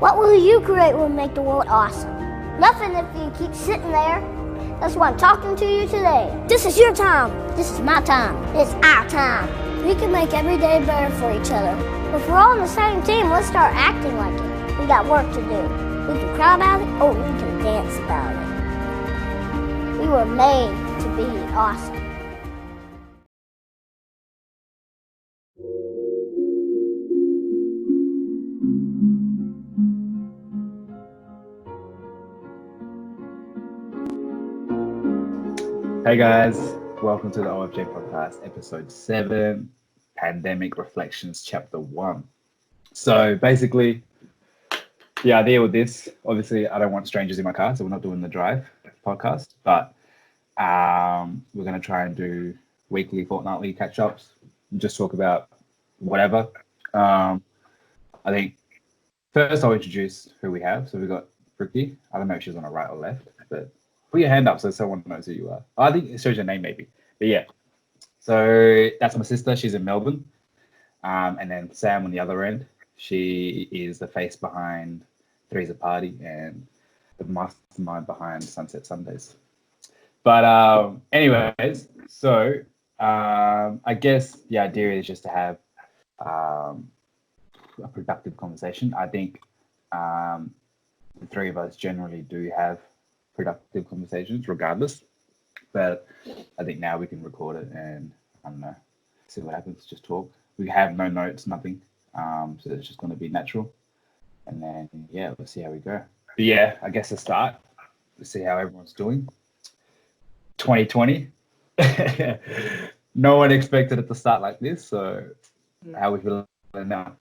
What will you create will make the world awesome? Nothing if you keep sitting there. That's why I'm talking to you today. This is your time. This is my time. It's our time. We can make every day better for each other. If we're all on the same team, let's start acting like it. We got work to do. We can cry about it, or we can dance about it. We were made to be awesome. Hey guys, welcome to the OFJ podcast, episode 7, Pandemic Reflections, chapter 1. So basically, the idea with this, obviously I don't want strangers in my car, so we're not doing the drive podcast, but we're going to try and do weekly, fortnightly catch-ups and just talk about whatever. I think first I'll introduce who we have. So we've got Ricky. I don't know if she's on the right or left, but put your hand up so someone knows who you are. I think it shows your name maybe. But yeah. So that's my sister. She's in Melbourne. And then Sam on the other end. She is the face behind Three's a Party and the mastermind behind Sunset Sundays. But anyways, so I guess the idea is just to have a productive conversation. I think the three of us generally do have productive conversations regardless, but I think now we can record it and I don't know, see what happens. Just talk. We have no notes, nothing, so it's just going to be natural, and then yeah, we'll see how we go. But yeah, I guess to start, we'll see how everyone's doing. 2020. No one expected it to start like this, so how we feeling now?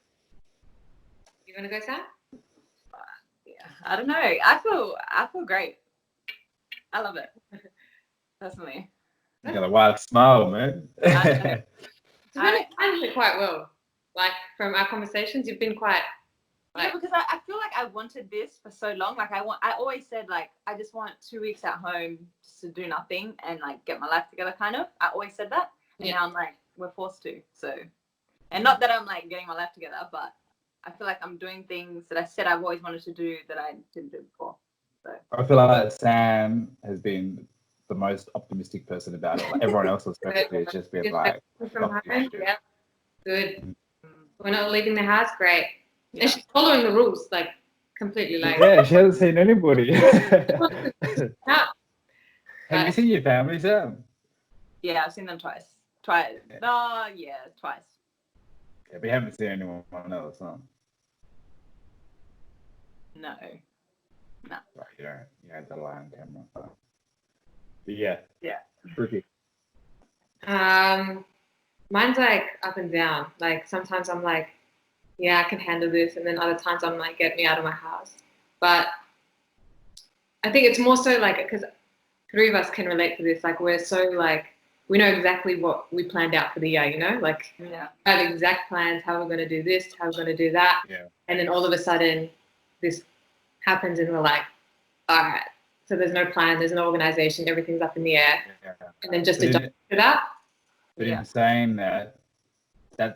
You want to go, Sam? Yeah, I don't know. I feel great. I love it, personally. You got a wide smile, man. I handled it quite well. Like, from our conversations, you've been quite... Yeah, because I feel like I wanted this for so long. Like, I always said, like, I just want 2 weeks at home just to do nothing and, like, get my life together, kind of. I always said that. And now I'm like, we're forced to. So, and not that I'm, like, getting my life together, but I feel like I'm doing things that I said I've always wanted to do that I didn't do before. So I feel like Sam has been the most optimistic person about it. Like everyone else was basically just been like, from home, yeah, good. We're not leaving the house, great. Yeah. And she's following the rules, like, completely. Like, yeah, she hasn't seen anybody. Yeah. Have you seen your family, Sam? yeah, I've seen them twice. Yeah. Twice. Yeah, we haven't seen anyone else, huh? No. Right, you had the lie on camera. But yeah. Ricky. Mine's like up and down. Like, sometimes I'm like, yeah, I can handle this, and then other times I'm like, get me out of my house. But I think it's more so like, because three of us can relate to this. Like, we're so like, we know exactly what we planned out for the year, you know? Like, have exact plans, how we're going to do this, how we're going to do that. Yeah. And then all of a sudden, this happens, and we're like, all right. So there's no plan, there's no organization, everything's up in the air. Yeah. And then just adjust to that. But in saying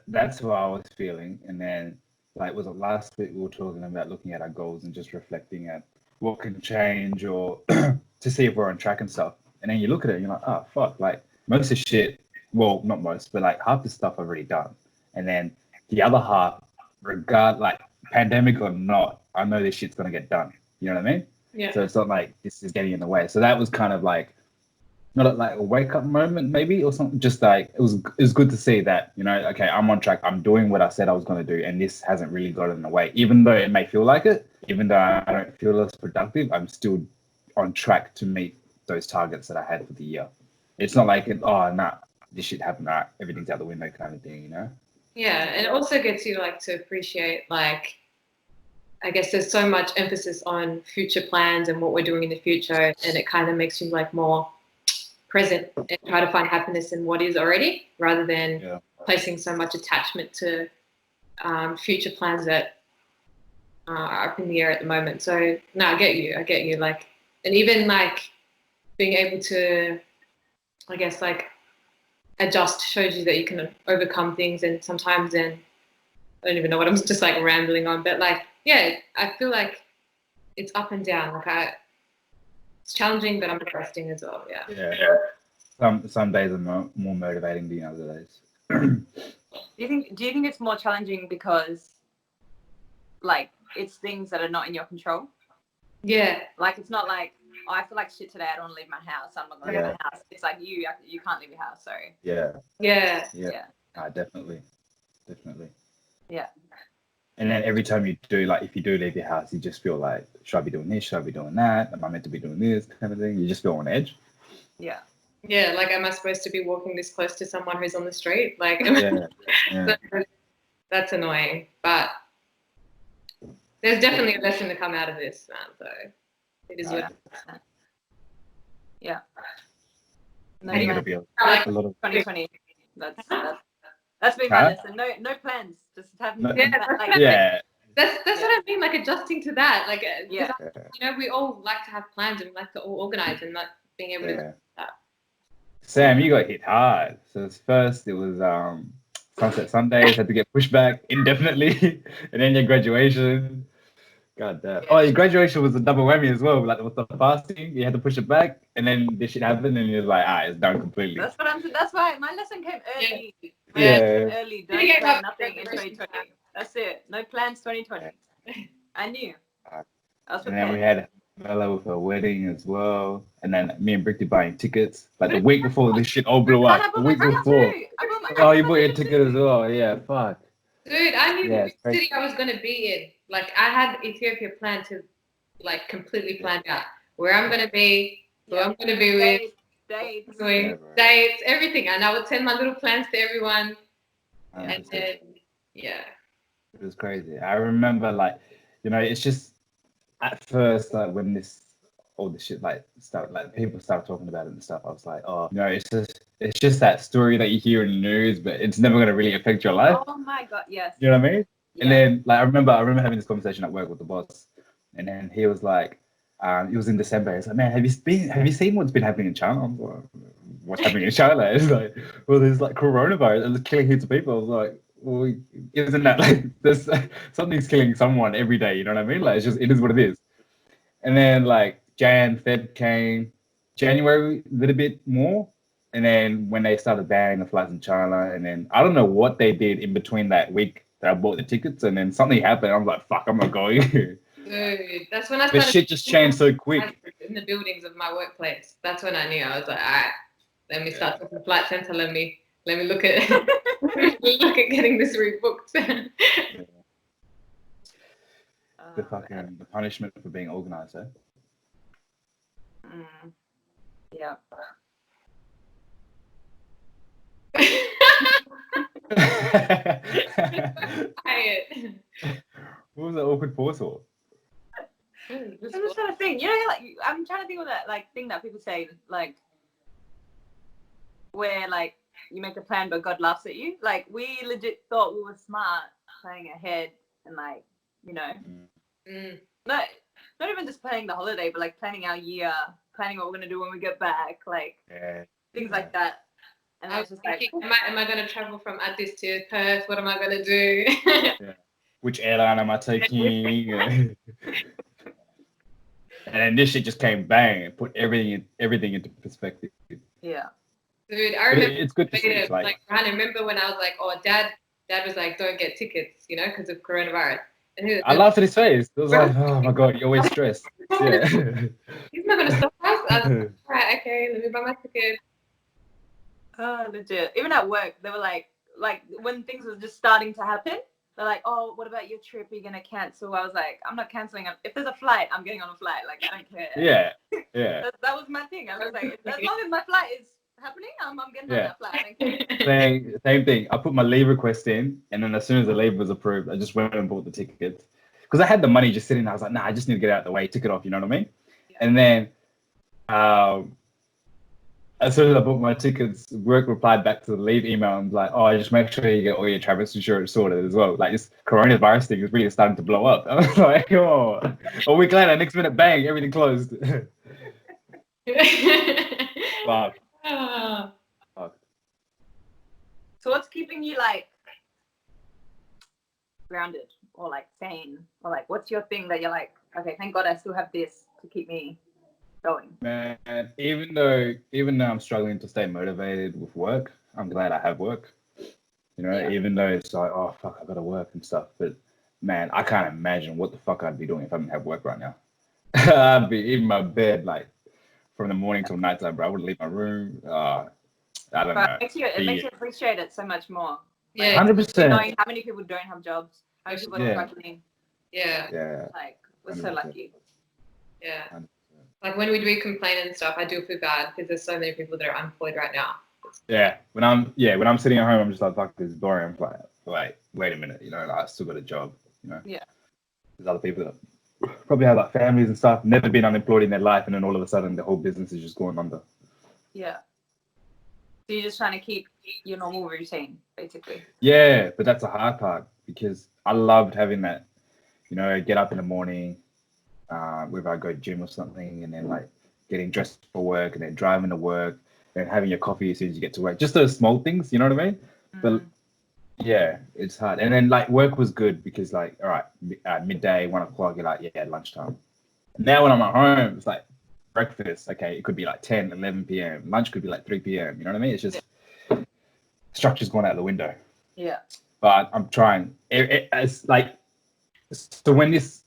that's how I was feeling. And then, like, was it last week we were talking about looking at our goals and just reflecting at what can change or to see if we're on track and stuff. And then you look at it and you're like, oh, fuck, like most of shit, well, not most, but like half the stuff I've already done. And then the other half, like pandemic or not, I know this shit's going to get done. You know what I mean? Yeah. So it's not like this is getting in the way. So that was kind of like, not like a wake up moment maybe or something, just like it was good to see that, you know, okay, I'm on track, I'm doing what I said I was going to do, and this hasn't really gotten in the way, even though it may feel like it, even though I don't feel as productive, I'm still on track to meet those targets that I had for the year. It's not like this shit happened, everything's out the window kind of thing, you know. Yeah, and it also gets you like to appreciate, like, I guess there's so much emphasis on future plans and what we're doing in the future, and it kind of makes you like more present and try to find happiness in what is already, rather than placing so much attachment to future plans that are up in the air at the moment. So no, I get you. Like, and even like being able to, I guess, like adjust shows you that you can overcome things. And sometimes, then I don't even know what I'm just like rambling on, but like, I feel like it's up and down. Like it's challenging, but I'm trusting as well. Yeah. Some days are more motivating than other days. Do you think it's more challenging because like it's things that are not in your control? Yeah. Like it's not like, oh, I feel like shit today, I don't want to leave my house, so I'm not going to leave my house. It's like you can't leave your house, so. Yeah. Definitely. Yeah. And then every time you do, like, if you do leave your house, you just feel like, should I be doing this? Should I be doing that? Am I meant to be doing this kind of thing? You just feel on edge. Yeah. Yeah, like, am I supposed to be walking this close to someone who's on the street? Like, Yeah. That's annoying. But there's definitely a lesson to come out of this, man. So it is what it is. Yeah. I think it'll be a lot of 2020. That's been my lesson. No plans. Just have No, That's what I mean. Like adjusting to that. Like you know, we all like to have plans and we like to all organize and not being able to do that. Sam, you got hit hard. So first it was Sunset Sundays had to get pushed back indefinitely, and then your graduation. God damn. Oh, your graduation was a double whammy as well. Like with the fasting, you had to push it back, and then this shit happened, and you're like, it's done completely. That's what I'm saying. That's why my lesson came early. Early. Don't plan nothing in 2020. That's it. No plans 2020. I knew. I was prepared. And then we had Bella with her wedding as well, and then me and Bricky buying tickets. Like the week before this shit all blew up. The week before. Oh, you bought your ticket as well. Yeah, fuck. Dude, I knew which city I was gonna be in. Like I had Ethiopia planned to, like, completely planned out where I'm gonna be, who I'm gonna be with, dates, everything, and I would send my little plans to everyone. 100%. And then, it was crazy. I remember, like, you know, it's just at first, like when all this shit like started, like people started talking about it and stuff, I was like, oh, you know, it's just that story that you hear in the news, but it's never gonna really affect your life. Oh my god, yes. You know what I mean? Yeah. And then, like, I remember having this conversation at work with the boss, and then he was like, it was in December. He's like, man, have you seen what's been happening in China? I was like, what's happening in China? It's like, well, there's like coronavirus, it's killing heaps of people. I was like, well, isn't that like there's something's killing someone every day? You know what I mean? Like, it is what it is. And then like Feb came, January a little bit more. And then when they started banning the flights in China, and then I don't know what they did in between that week that I bought the tickets, and then something happened. I was like, fuck, I'm not going. Dude, that's when I started. But shit just changed so quick. In the buildings of my workplace. That's when I knew. I was like, all right, let me start talking Flight Centre. Let me look at look at getting this rebooked. The punishment for being organised, eh? Yeah. What was that awkward pause for? I'm just trying to think. You know, like I'm trying to think of that like thing that people say, like where like you make a plan but God laughs at you. Like we legit thought we were smart planning ahead and like, you know, not even just planning the holiday, but like planning our year, planning what we're gonna do when we get back, like things like that. And I was just like, am I going to travel from Addis to Perth? What am I going to do? Which airline am I taking? And then this shit just came bang and put everything into perspective. Yeah. Dude, I remember it's good to see. Like, I remember when I was like, oh, dad was like, don't get tickets, you know, because of coronavirus. And I laughed at his face. It was like, oh my god, you're always stressed. Yeah. He's not going to stop us. I was like, all right, okay, let me buy my ticket. Oh, legit. Even at work, they were like when things were just starting to happen, they're like, oh, what about your trip? Are you going to cancel? I was like, I'm not canceling. If there's a flight, I'm getting on a flight. Like, I don't care. Yeah. That was my thing. I was like, as long as my flight is happening, I'm getting on that flight. I don't care. Same thing. I put my leave request in, and then as soon as the leave was approved, I just went and bought the tickets. Because I had the money just sitting there. I was like, nah, I just need to get out of the way, took it off, you know what I mean? Yeah. And then as soon as I bought my tickets, work replied back to the leave email and was like, oh, just make sure you get all your travel insurance sorted as well. Like, this coronavirus thing is really starting to blow up. I was like, oh, a week later, next minute, bang, everything closed. Fuck. So what's keeping you, like, grounded or like sane, or like what's your thing that you're like, okay, thank God I still have this to keep me going? Man, even though I'm struggling to stay motivated with work, I'm glad I have work. You know, Yeah. even though it's like, oh fuck, I gotta work and stuff. But man, I can't imagine what the fuck I'd be doing if I didn't have work right now. I'd be in my bed like from the morning till nighttime, bro. I wouldn't leave my room. I don't But know. it makes you appreciate it so much more. Yeah. 100%. Knowing how many people don't have jobs, how many people are Yeah. struggling. Yeah. Yeah. Like, we're so 100%. lucky. Yeah. 100%. Like when we do complain and stuff, I do feel bad because there's so many people that are unemployed right now. Yeah. When I'm sitting at home, I'm just like, fuck, this is boring. I'm like, wait a minute, you know, like, I still got a job, you know. Yeah. There's other people that probably have like families and stuff, never been unemployed in their life, and then all of a sudden the whole business is just going under. Yeah. So you're just trying to keep your normal routine, basically. Yeah, but that's a hard part because I loved having that, you know, get up in the morning, whether I go gym or something, and then like getting dressed for work and then driving to work and having your coffee as soon as you get to work. Just those small things, you know what I mean? But yeah, it's hard. And then like work was good because like, all right, midday, 1 o'clock, you're like, yeah, lunchtime. Now when I'm at home, it's like breakfast. Okay, it could be like 10, 11 p.m. Lunch could be like 3 p.m. You know what I mean? It's just structure's gone out the window. Yeah. But I'm trying. It's like, so when this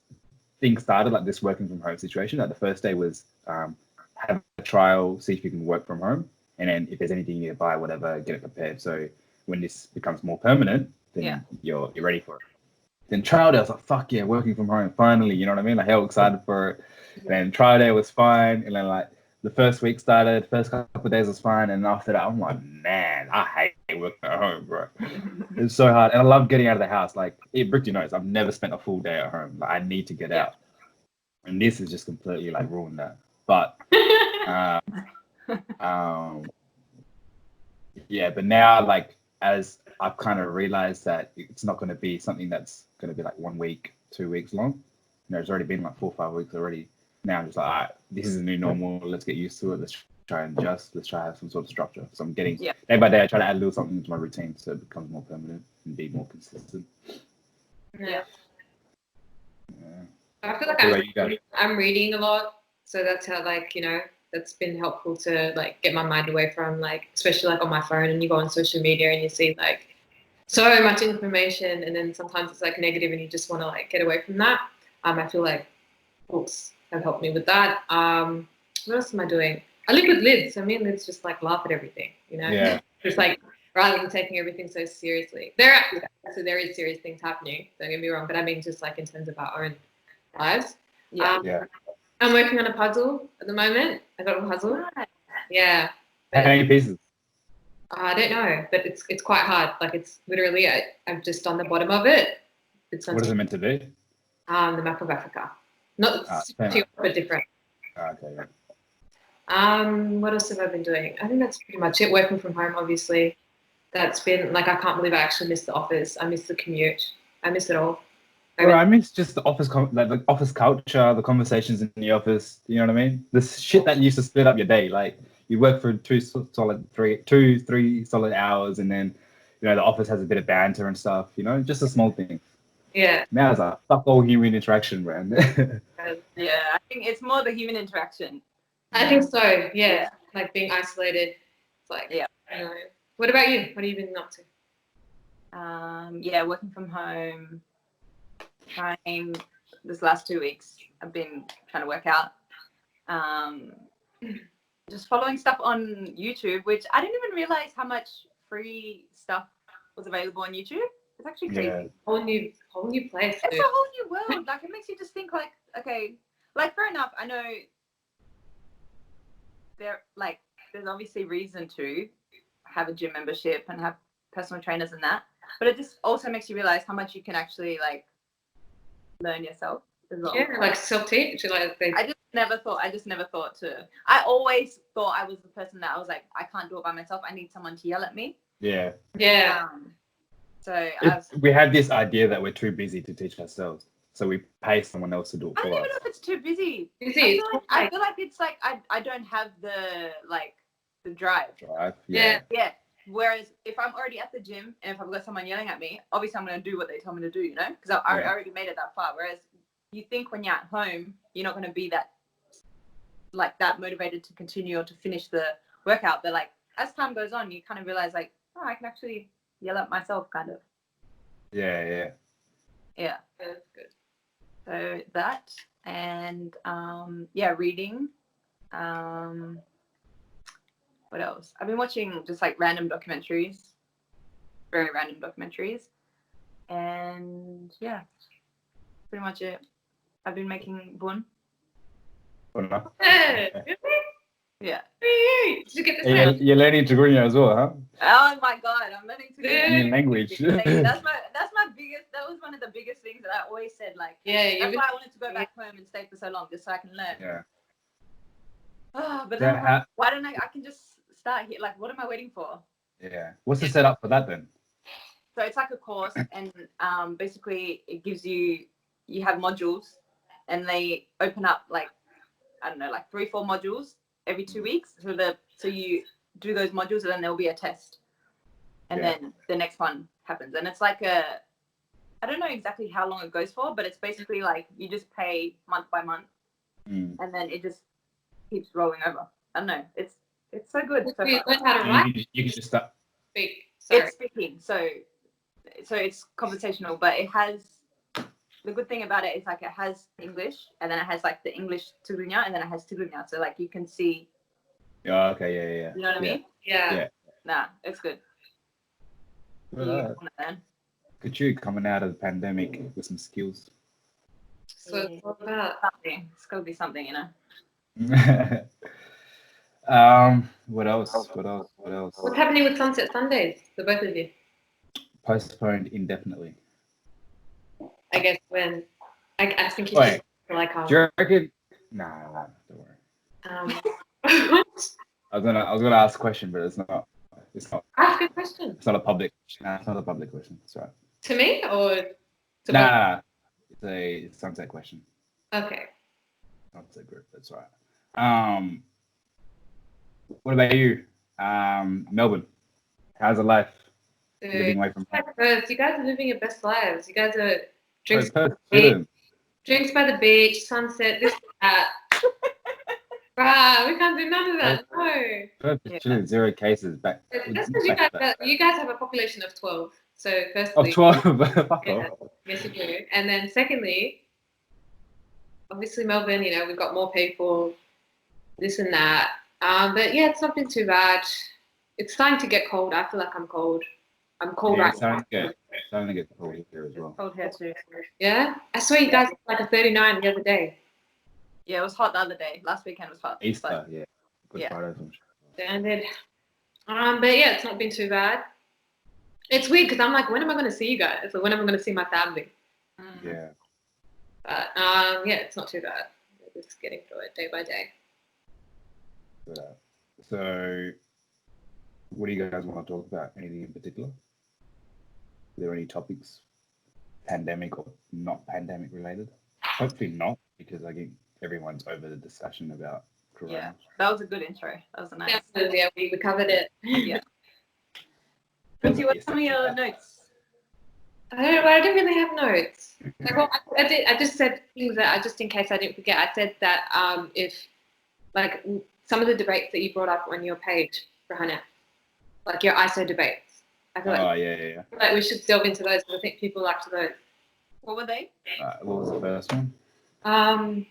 thing started, like this working from home situation, like the first day was have a trial, see if you can work from home, and then if there's anything you need to buy, whatever, get it prepared. So when this becomes more permanent, then you're ready for it. Then trial day, I was like, fuck yeah, working from home, finally, you know what I mean? Like, hell excited for it. And then trial day was fine, and then like the first week started, first couple of days was fine, and after that, I'm like, man, I hate working at home, bro. It's so hard, and I love getting out of the house. Like, Brick, knows, I've never spent a full day at home. Like, I need to get out, and this has just completely like ruined that. But, yeah, but now like as I've kind of realized that it's not going to be something that's going to be like 1 week, 2 weeks long. You know, it's already been like 4 or 5 weeks already. Now I'm just like, all right, this is the new normal. Let's get used to it. Let's try and adjust. Let's try to have some sort of structure. So I'm getting day by day, I try to add a little something into my routine so it becomes more permanent and be more consistent. Yeah. Yeah. I feel like I'm reading a lot, so that's how like, you know, that's been helpful to like get my mind away from like, especially like on my phone, and you go on social media and you see like so much information, and then sometimes it's like negative and you just want to like get away from that. I feel like books have helped me with that. What else am I doing? I live with Liz, so me and Liz just like laugh at everything, you know? Yeah. Just like rather than taking everything so seriously. There is serious things happening, don't get me wrong, but I mean just like in terms of our own lives. Yeah. I'm working on a puzzle at the moment. I got a puzzle. Yeah. How many pieces? I don't know, but it's quite hard. Like it's literally I've just done the bottom of it. What is it meant to be? The map of Africa. Not too, but different. Okay. What else have I been doing? I think that's pretty much it. Working from home, obviously. That's been like I can't believe I actually missed the office. I missed the commute. I miss it all. I miss just the office, like the office culture, the conversations in the office. You know what I mean? The shit that used to split up your day. Like you work for three solid hours, and then you know the office has a bit of banter and stuff. You know, just a small thing. Yeah. Now it's like fuck all human interaction, man. Yeah, I think it's more the human interaction. I think so. Yeah. Like being isolated. It's like you know. What about you? What have you been up to? Working from home. Trying this last 2 weeks, I've been trying to work out. Just following stuff on YouTube, which I didn't even realize how much free stuff was available on YouTube. It's actually crazy. Yeah. Whole new place. It's a whole new world. Like it makes you just think like, okay, like fair enough. I know there's obviously reason to have a gym membership and have personal trainers and that, but it just also makes you realize how much you can actually like learn yourself as well. Yeah, like self-teach. Like I just never thought to. I always thought I was the person that I was like, I can't do it by myself. I need someone to yell at me. Yeah. Yeah. We have this idea that we're too busy to teach ourselves, so we pay someone else to do it for us. I don't even know if it's too busy. I feel like it's like I don't have the drive. Yeah. whereas if I'm already at the gym and if I've got someone yelling at me, obviously I'm going to do what they tell me to do, you know, because I already made it that far. Whereas you think when you're at home, you're not going to be that motivated to continue or to finish the workout. But like as time goes on, you kind of realize like, oh, I can actually yell at myself, kind of. Yeah. That's good. So that, and reading. What else? I've been watching just like random documentaries, very random documentaries, and yeah, pretty much it. I've been making bun. Yeah. Yeah. Did you get this? You're learning Tigrinya as well, huh? Oh my god, I'm learning to get New language. That's my biggest. That was one of the biggest things that I always said. Like, that's why I wanted to go back home and stay for so long, just so I can learn. Yeah. Oh, but then why don't I can just start here? Like, what am I waiting for? Yeah. What's the setup for that then? So it's like a course, and basically it gives you have modules, and they open up like, I don't know, like 3-4 modules every 2 weeks. So you do those modules, and then there'll be a test, and then the next one happens. And it's like I don't know exactly how long it goes for, but it's basically like you just pay month by month, and then it just keeps rolling over. I don't know. It's so good. So You learn how to write? You can just start. Speak. Sorry. It's speaking, so it's conversational, but it has, the good thing about it is like it has English, and then it has like the English Tigrinya, and then it has Tigrinya, so like you can see. Oh, okay, yeah. You know what I mean? Yeah. Nah, it's good. Good you coming out of the pandemic with some skills. So it's all about something. It's got to be something, you know. What else? What's happening with Sunset Sundays, the both of you? Postponed indefinitely. I guess when I think you Wait, should like do you reckon? Nah, don't worry. I was gonna ask a question, but it's not. Ask a question. It's not a public. Nah, it's not a public question. That's right. To me or to Nah. It's a Sunset question. Okay. Sunset group. That's right. What about you? Melbourne. How's the life? Living away from home. You guys are living your best lives. You guys are drinks by the beach, sunset, this, that. We can't do none of that. No. Perfect. Chilling, 0 cases back. That's because you guys have a population of 12. So Of firstly, 12. Fuck off. Yes, you do. And then secondly, obviously Melbourne, you know, we've got more people, this and that. But yeah, it's not been too bad. It's starting to get cold. I feel like I'm cold. I'm cold right now. Starting to get cold here as well. Cold here too. Yeah? I saw you guys like a 39 the other day. Yeah, it was hot the other day. Last weekend was hot. Easter, yeah. Good Friday. Standard. But yeah, it's not been too bad. It's weird because I'm like, when am I going to see you guys? Like, when am I going to see my family? Yeah. But yeah, it's not too bad. We're just getting through it day by day. So, what do you guys want to talk about? Anything in particular? Are there any topics, pandemic or not pandemic related? Hopefully not, because I think everyone's over the discussion about corona. Yeah, that was a good intro. That was a nice. Yeah, we covered it. Yeah. Quincy, what's some of your notes? I don't know, I didn't really have notes. Like, well, I just said things that just in case I didn't forget. I said that if like some of the debates that you brought up on your page, Rahana, like your ISO debates. I feel like, yeah. Like we should delve into those because I think people like those. What were they? What was the first one?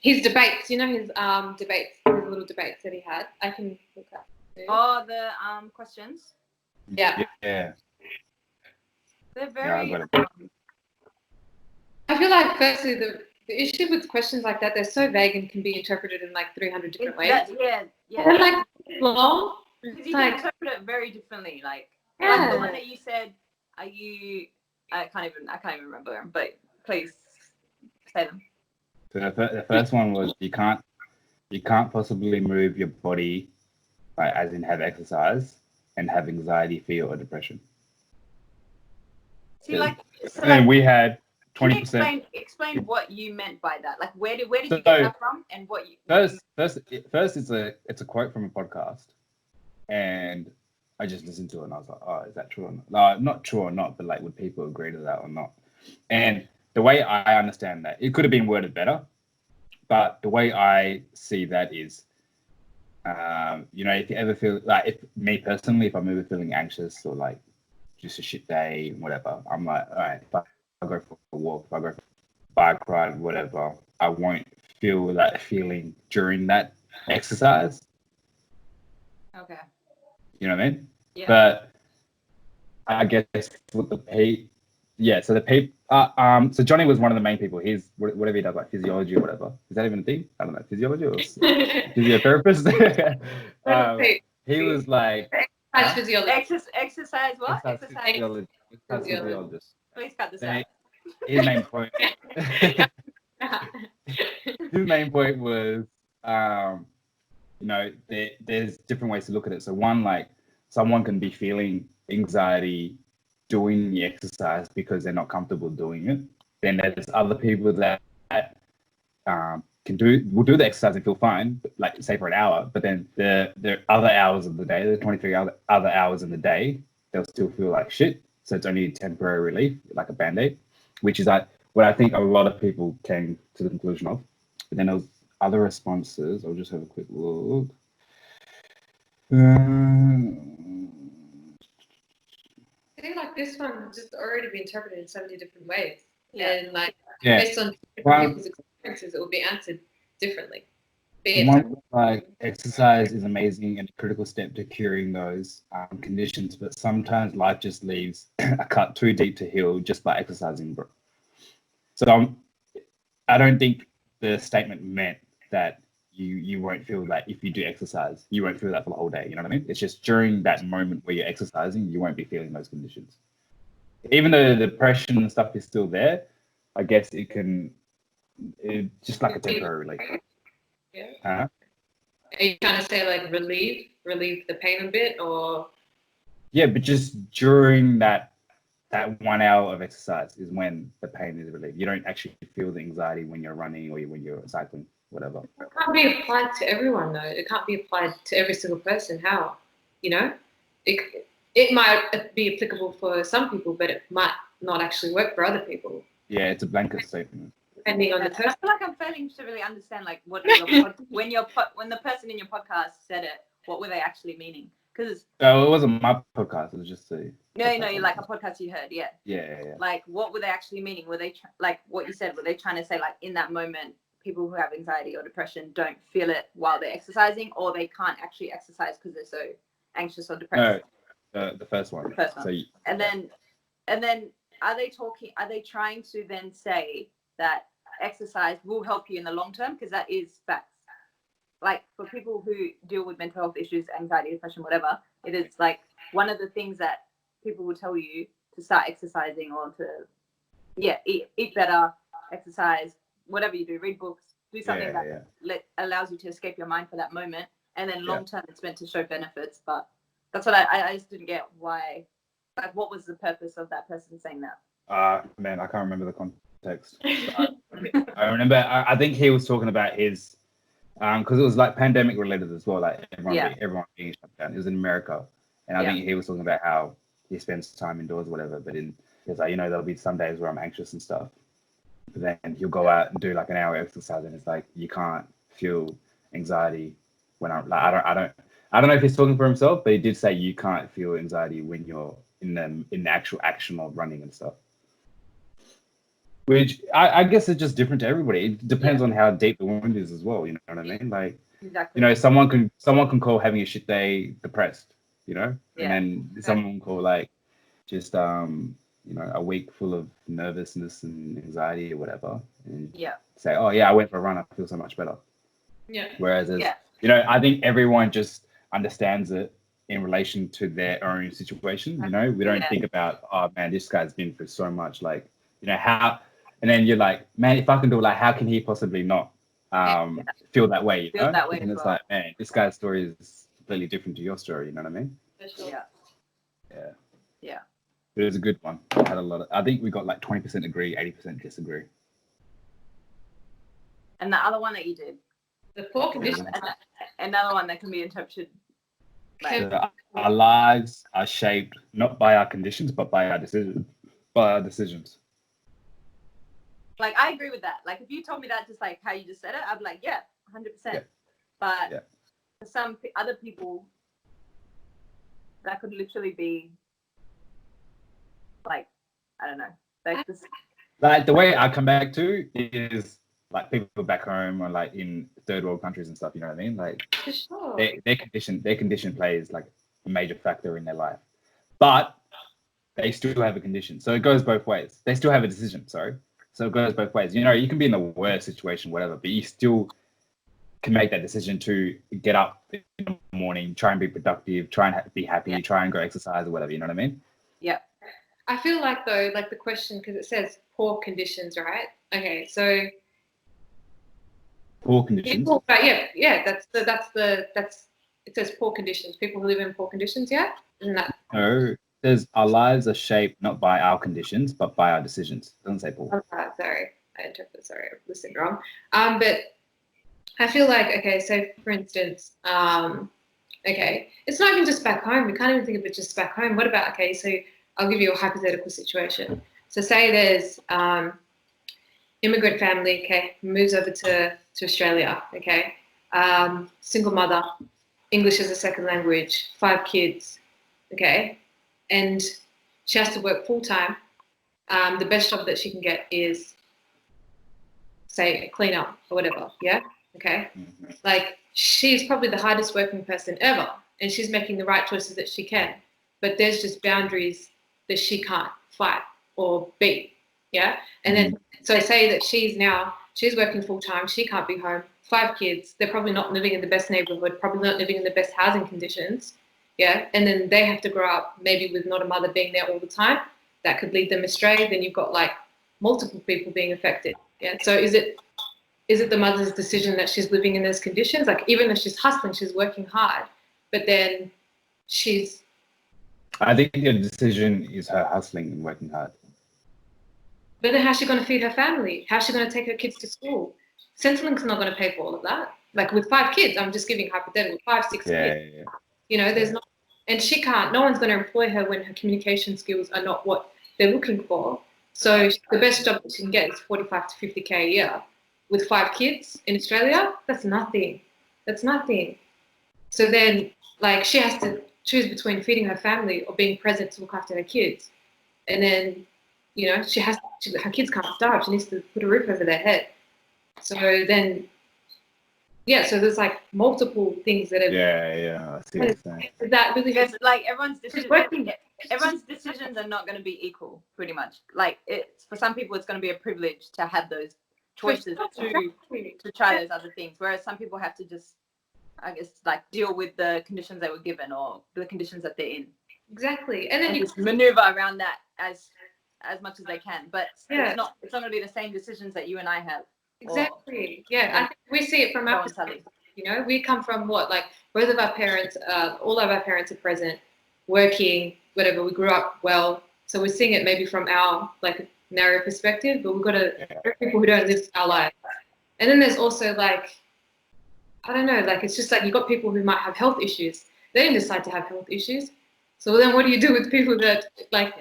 His debates. You know his debates, his little debates that he had. I can look up. Oh, the questions. Yeah. Yeah. They're very. Yeah, I got it. I feel like firstly the issue with questions like that, they're so vague and can be interpreted in like 300 different ways. Yeah. They're like long. Because you can interpret it very differently. Like the one that you said, are you? I can't even remember them. But please say them. So the first one was you can't possibly move your body, as in have exercise and have anxiety, fear, or depression. See, and we had 20%. Explain what you meant by that. Like, where did you get that from, and what you? First, it's a quote from a podcast, and I just listened to it and I was like, oh, is that true or not? No, not true or not, but like, would people agree to that or not? And the way I understand that, it could have been worded better, but the way I see that is, you know, if you ever feel like, if me personally, if I'm ever feeling anxious or like just a shit day, whatever, I'm like, all right, if I go for a walk, if I go for a bike ride, whatever, I won't feel that feeling during that exercise. Okay. You know what I mean? Yeah. But I guess with the Pete, yeah. So the Pete, so Johnny was one of the main people. He's whatever he does, like physiology or whatever. Is that even a thing? I don't know, physiology or physiotherapist. He was like, Exercise physiology. Exercise what? Exercise physiologist. Exercise physiologist. Please cut this out. His main point. His main point was, you know, there's different ways to look at it. So one, like, someone can be feeling anxiety doing the exercise because they're not comfortable doing it. Then there's other people that will do the exercise and feel fine, like say for an hour, but then the other hours of the day, the 23 other hours in the day, they'll still feel like shit. So it's only temporary relief, like a band-aid, which is like what I think a lot of people came to the conclusion of. But then there was other responses. I'll just have a quick look. I feel like this one just already be interpreted in so many different ways. Yeah. And like Yeah. based on different people's experiences, it will be answered differently. One, like, exercise is amazing and a critical step to curing those conditions, but sometimes life just leaves a cut too deep to heal just by exercising, bro. So I don't think the statement meant that you won't feel that if you do exercise, you won't feel that for the whole day. You know what I mean? It's just during that moment where you're exercising, you won't be feeling those conditions. Even though the depression and stuff is still there, I guess it's just like a temporary relief. Yeah. Huh? Are you trying to say like relieve the pain a bit, or? Yeah, but just during that 1 hour of exercise is when the pain is relieved. You don't actually feel the anxiety when you're running or when you're cycling, whatever. It can't be applied to everyone though. It can't be applied to every single person. How? You know, it might be applicable for some people, but it might not actually work for other people. Yeah, it's a blanket statement. Depending on the person. I feel like I'm failing to really understand like what when the person in your podcast said it, what were they actually meaning? Because it wasn't my podcast. It was just like a podcast you heard, yeah. Yeah. Like, what were they actually meaning? Were they like what you said? Were they trying to say like in that moment, people who have anxiety or depression don't feel it while they're exercising, or they can't actually exercise because they're so anxious or depressed? No, the first one. The first one. So, and then are they trying to then say that exercise will help you in the long term? Because that is facts. Like for people who deal with mental health issues, anxiety, depression, whatever, it is like one of the things that people will tell you to start exercising or to eat better, exercise, whatever you do, read books, do something that allows you to escape your mind for that moment, and then long term it's meant to show benefits. But that's what I just didn't get why, like, what was the purpose of that person saying that? Man, I can't remember the context. I remember I think he was talking about his because it was like pandemic related as well, like everyone being shut down. It was in America, and I think he was talking about how he spends time indoors, whatever. But he's like, you know, there'll be some days where I'm anxious and stuff. But then he'll go out and do like an hour exercise, and it's like you can't feel anxiety when I'm like I don't know if he's talking for himself, but he did say you can't feel anxiety when you're in the actual action of running and stuff. Which I guess it's just different to everybody. It depends on how deep the wound is as well. You know what I mean? Like, exactly. You know, someone can call having a shit day depressed. You know, and then someone can call like just you know, a week full of nervousness and anxiety or whatever, and say, oh yeah, I went for a run, I feel so much better. Yeah. Whereas, you know, I think everyone just understands it in relation to their own situation. You know, we don't think about, oh man, this guy's been through so much, like, you know, how. And then you're like, man, if I can do it, like, how can he possibly not feel that way? You know? That way and it's like, man, this guy's story is completely different to your story. You know what I mean? Yeah. But it was a good one. I had a lot of. I think we got like 20% agree, 80% disagree. And the other one that you did, the 4 conditions. Another one that can be interpreted Like, So our lives are shaped not by our conditions, but by our decisions. By our decisions. like I agree with that. Like if you told me that just like how you just said it, I'd be like, yeah, 100%. Yeah. But Yeah. for some other people, that could literally be like, I don't know, like this. Like the way I come back to is like people back home or like in third world countries and stuff. You know what I mean? Like For sure. their condition plays like a major factor in their life, but they still have a condition. So it goes both ways. They still have a decision. Sorry. So it goes both ways. You know, you can be in the worst situation, whatever, but you still can make that decision to get up in the morning, try and be productive, try and be happy, try and go exercise or whatever. You know what I mean? Yeah. I feel like though, like the question, because it says poor conditions, right? Okay, so Poor conditions. people, that's it says poor conditions. People who live in poor conditions, yeah, isn't that? No, it says our lives are shaped not by our conditions, but by our decisions. It doesn't say poor. Oh, sorry, I interpreted. Sorry, I listened wrong. But I feel like okay, so for instance, okay, it's not even just back home. We can't even think of it just back home. What about okay? So I'll give you a hypothetical situation. So say there's immigrant family, okay, moves over to Australia, okay, single mother, English as a second language, 5 kids, okay, and she has to work full time. The best job that she can get is, say, a cleaner or whatever, yeah, okay. Mm-hmm. Like she's probably the hardest working person ever, and she's making the right choices that she can, but there's just boundaries that she can't fight or beat, yeah. And then so say that she's working full time, she can't be home, 5 kids, they're probably not living in the best neighborhood, probably not living in the best housing conditions, yeah. And then they have to grow up maybe with not a mother being there all the time, that could lead them astray. Then you've got like multiple people being affected, yeah. So is it the mother's decision that she's living in those conditions? Like even though she's hustling, she's working hard, but then I think the decision is her hustling and working hard. but then how's she going to feed her family? How's she going to take her kids to school? Centrelink's not going to pay for all of that. Like with 5 kids, I'm just giving hypothetical, 5, 6 kids. Yeah. You know, there's not, and she can't. No one's going to employ her when her communication skills are not what they're looking for. So the best job that she can get is 45 to 50k a year. With 5 kids in Australia, that's nothing. That's nothing. So then, like, she has to choose between feeding her family or being present to look after her kids. And then, you know, her kids can't starve. She needs to put a roof over their head. So then, yeah, so there's like multiple things that have. Yeah. I see what you're saying. That really Because like everyone's decisions are not going to be equal, pretty much. Like it's for some people, it's going to be a privilege to have those choices to try those other things, whereas some people have to just, I guess, like deal with the conditions they were given or the conditions that they're in. Exactly, and then and you just maneuver around that as much as they can. But it's not going to be the same decisions that you and I have. Exactly. I think we see it from our perspective. You know, we come from what, like both of our parents, all of our parents are present, working, whatever. We grew up well, so we're seeing it maybe from our like narrow perspective. But we've got people who don't live our lives, and then there's also like, I don't know, like it's just like you got people who might have health issues. They didn't decide to have health issues, so then what do you do with people that like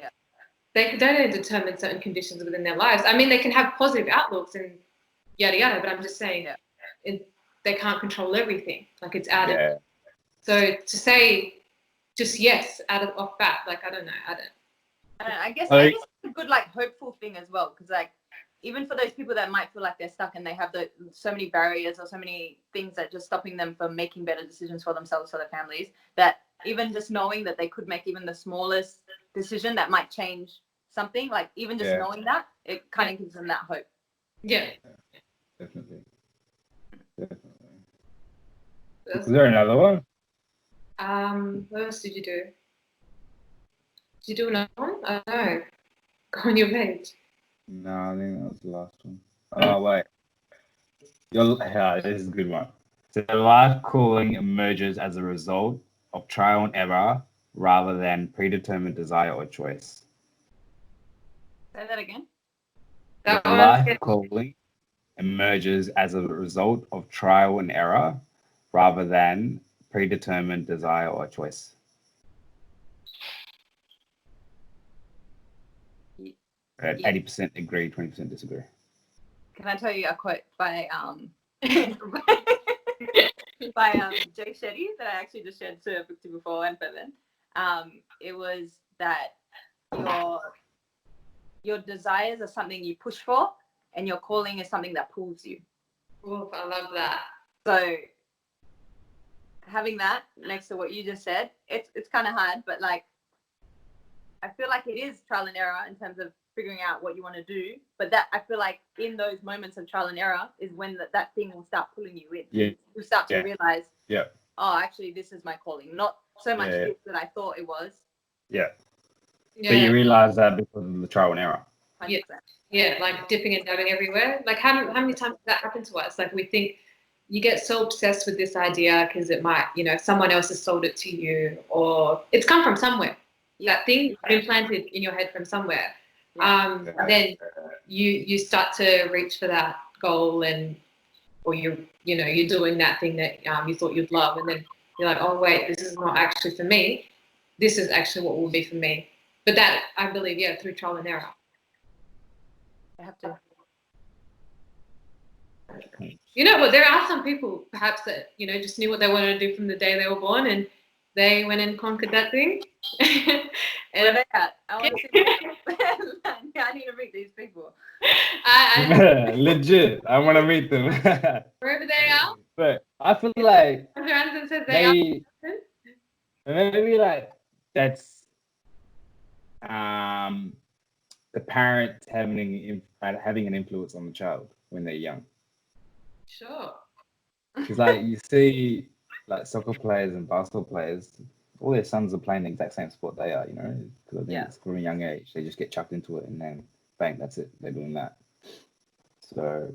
they don't determine certain conditions within their lives? I mean, they can have positive outlooks and yada yada, but I'm just saying they can't control everything. Like it's out of. So to say just yes off bat, like I don't know. I guess it's a good like hopeful thing as well, because like even for those people that might feel like they're stuck and they have so many barriers or so many things that just stopping them from making better decisions for themselves, for their families, that even just knowing that they could make even the smallest decision that might change something, like even just knowing that, it kind of gives them that hope. Yeah. Definitely. Is there another one? What else did you do? Did you do another one? I don't know. Go on your page. No, I think that was the last one. Oh, wait. This is a good one. So life calling emerges as a result of trial and error rather than predetermined desire or choice. Say that again. Life calling emerges as a result of trial and error rather than predetermined desire or choice? At 80% agree, 20% disagree. Can I tell you a quote by Jay Shetty that I actually just shared to Victor before and Bevan? It was that your desires are something you push for, and your calling is something that pulls you. Oof, I love that. So having that next to what you just said, it's kind of hard, but like I feel like it is trial and error in terms of figuring out what you want to do. But that I feel like in those moments of trial and error is when that thing will start pulling you in. Yeah. You start to realize, yeah, oh, actually, this is my calling. Not so much this that I thought it was. Yeah. Yeah. So you realize that because of the trial and error. 100%. Yeah, like dipping and dabbing everywhere. Like how many times does that happen to us? Like we think you get so obsessed with this idea because it might, someone else has sold it to you, or it's come from somewhere. That thing implanted in your head from somewhere. Then you start to reach for that goal, or you're doing that thing that you thought you'd love, and then you're like, oh wait, this is not actually for me. This is actually what will be for me. But that, I believe, through trial and error. I have to. Well, there are some people perhaps that just knew what they wanted to do from the day they were born, and they went and conquered that thing. And where are they at? I want to see them. Yeah, I need to meet these people. Legit, I want to meet them. Wherever they are. But I feel like says maybe like that's the parent having an influence on the child when they're young. Sure. Because like you see like soccer players and basketball players, all their sons are playing the exact same sport they are, because I think it's from a young age. They just get chucked into it and then bang, that's it. They're doing that. So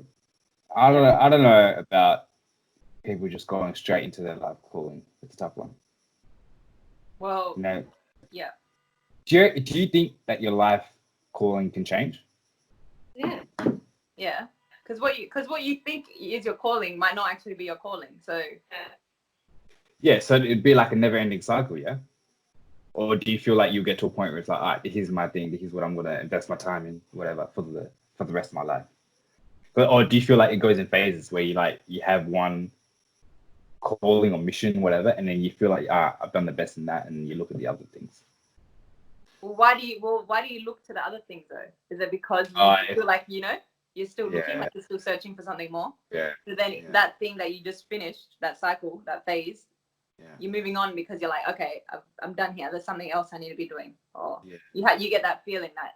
I don't know about people just going straight into their life calling. It's a tough one. Well, yeah. Do you think that your life calling can change? Yeah. Yeah. Because what you think is your calling might not actually be your calling. So so it'd be like a never-ending cycle, yeah? Or do you feel like you get to a point where it's like, all right, here's my thing, here's what I'm gonna invest my time in, whatever, for the rest of my life? Or do you feel like it goes in phases where you have one calling or mission, whatever, and then you feel like I've done the best in that, and you look at the other things? Well, why do you look to the other things though? Is it because you feel like you're still looking, like you're still searching for something more? Yeah. So then that thing that you just finished, that cycle, that phase, you're moving on because you're like, okay, I'm done here. There's something else I need to be doing. Or you get that feeling that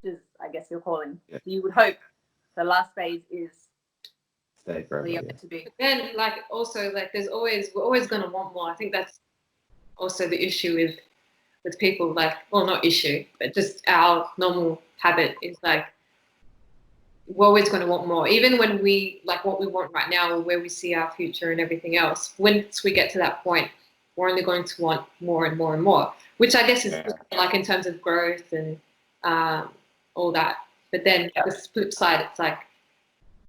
is, I guess, your calling. Yeah. So you would hope the last phase is stay forever, where you're meant to be. Then we're always going to want more. I think that's also the issue with people, not issue, but just our normal habit is we're always going to want more. Even when we what we want right now, or where we see our future and everything else, once we get to that point, we're only going to want more and more and more, which I guess is in terms of growth and all that. But then the flip side, it's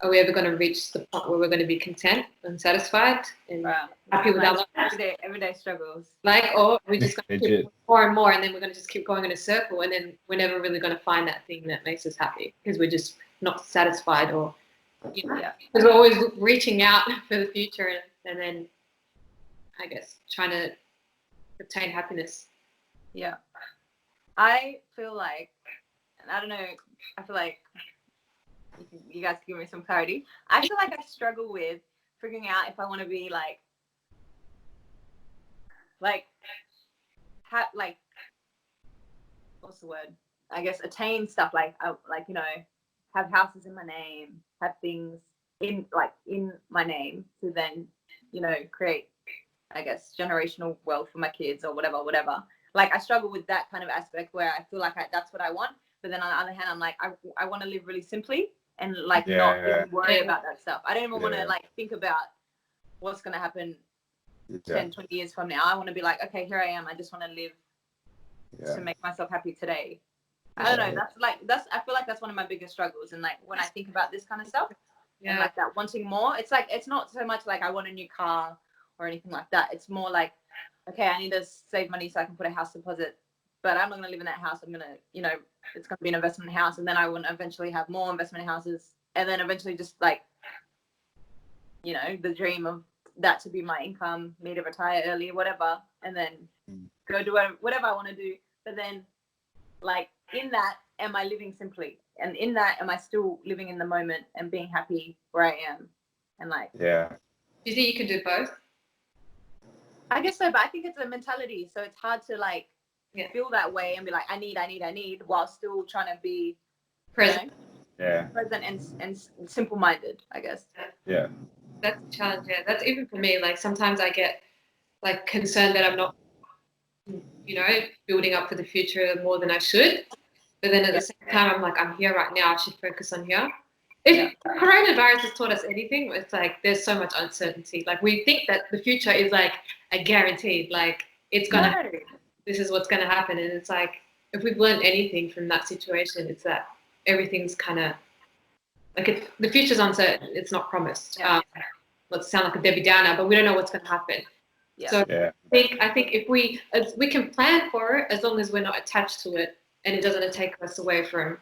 are we ever going to reach the point where we're going to be content and satisfied and happy with our lives? Everyday struggles. Or we're just going to keep more and more, and then we're going to just keep going in a circle, and then we're never really going to find that thing that makes us happy because we're just not satisfied, or because we're always reaching out for the future, and then I guess trying to obtain happiness. Yeah, I feel like, and I don't know, I feel like you guys can give me some clarity. I feel like I struggle with figuring out if I want to be what's the word? I guess attain stuff have houses in my name, have things in my name to then create, I guess, generational wealth for my kids or whatever. Like I struggle with that kind of aspect where I feel like that's what I want, but then on the other hand, I'm like I want to live really simply and not really worry about that stuff. I don't even want to think about what's going to happen 10, 20 years from now. I want to be like, okay, here I am. I just want to live to make myself happy today. I don't know. I feel like that's one of my biggest struggles. And when I think about this kind of stuff and that wanting more, it's not so much like I want a new car or anything like that. It's more like, okay, I need to save money so I can put a house deposit, but I'm not going to live in that house. I'm going to, you know, it's going to be an investment house, and then I want to eventually have more investment houses, and then eventually just like, you know, the dream of that to be my income, me to retire early, whatever, and then go do whatever I want to do. But then, like, in that, am I living simply? And in that, am I still living in the moment and being happy where I am? And like, Yeah. Do you think you can do both? I guess so, but I think it's a mentality. So it's hard to like feel that way and be like, I need, while still trying to be Present. Present and simple-minded, I guess. Yeah. That's a challenge. Yeah, that's even for me. Like sometimes I get like concerned that I'm not, you know, building up for the future more than I should. But then at the same time, I'm like, I'm here right now. I should focus on here. If coronavirus has taught us anything, it's like there's so much uncertainty. Like we think that the future is like a guaranteed, like it's gonna happen. This is what's gonna happen. And it's like if we've learned anything from that situation, it's that everything's kind of like the future's uncertain. It's not promised. Let's sound like a Debbie Downer, but we don't know what's gonna happen. So I think if we can plan for it as long as we're not attached to it and it doesn't take us away from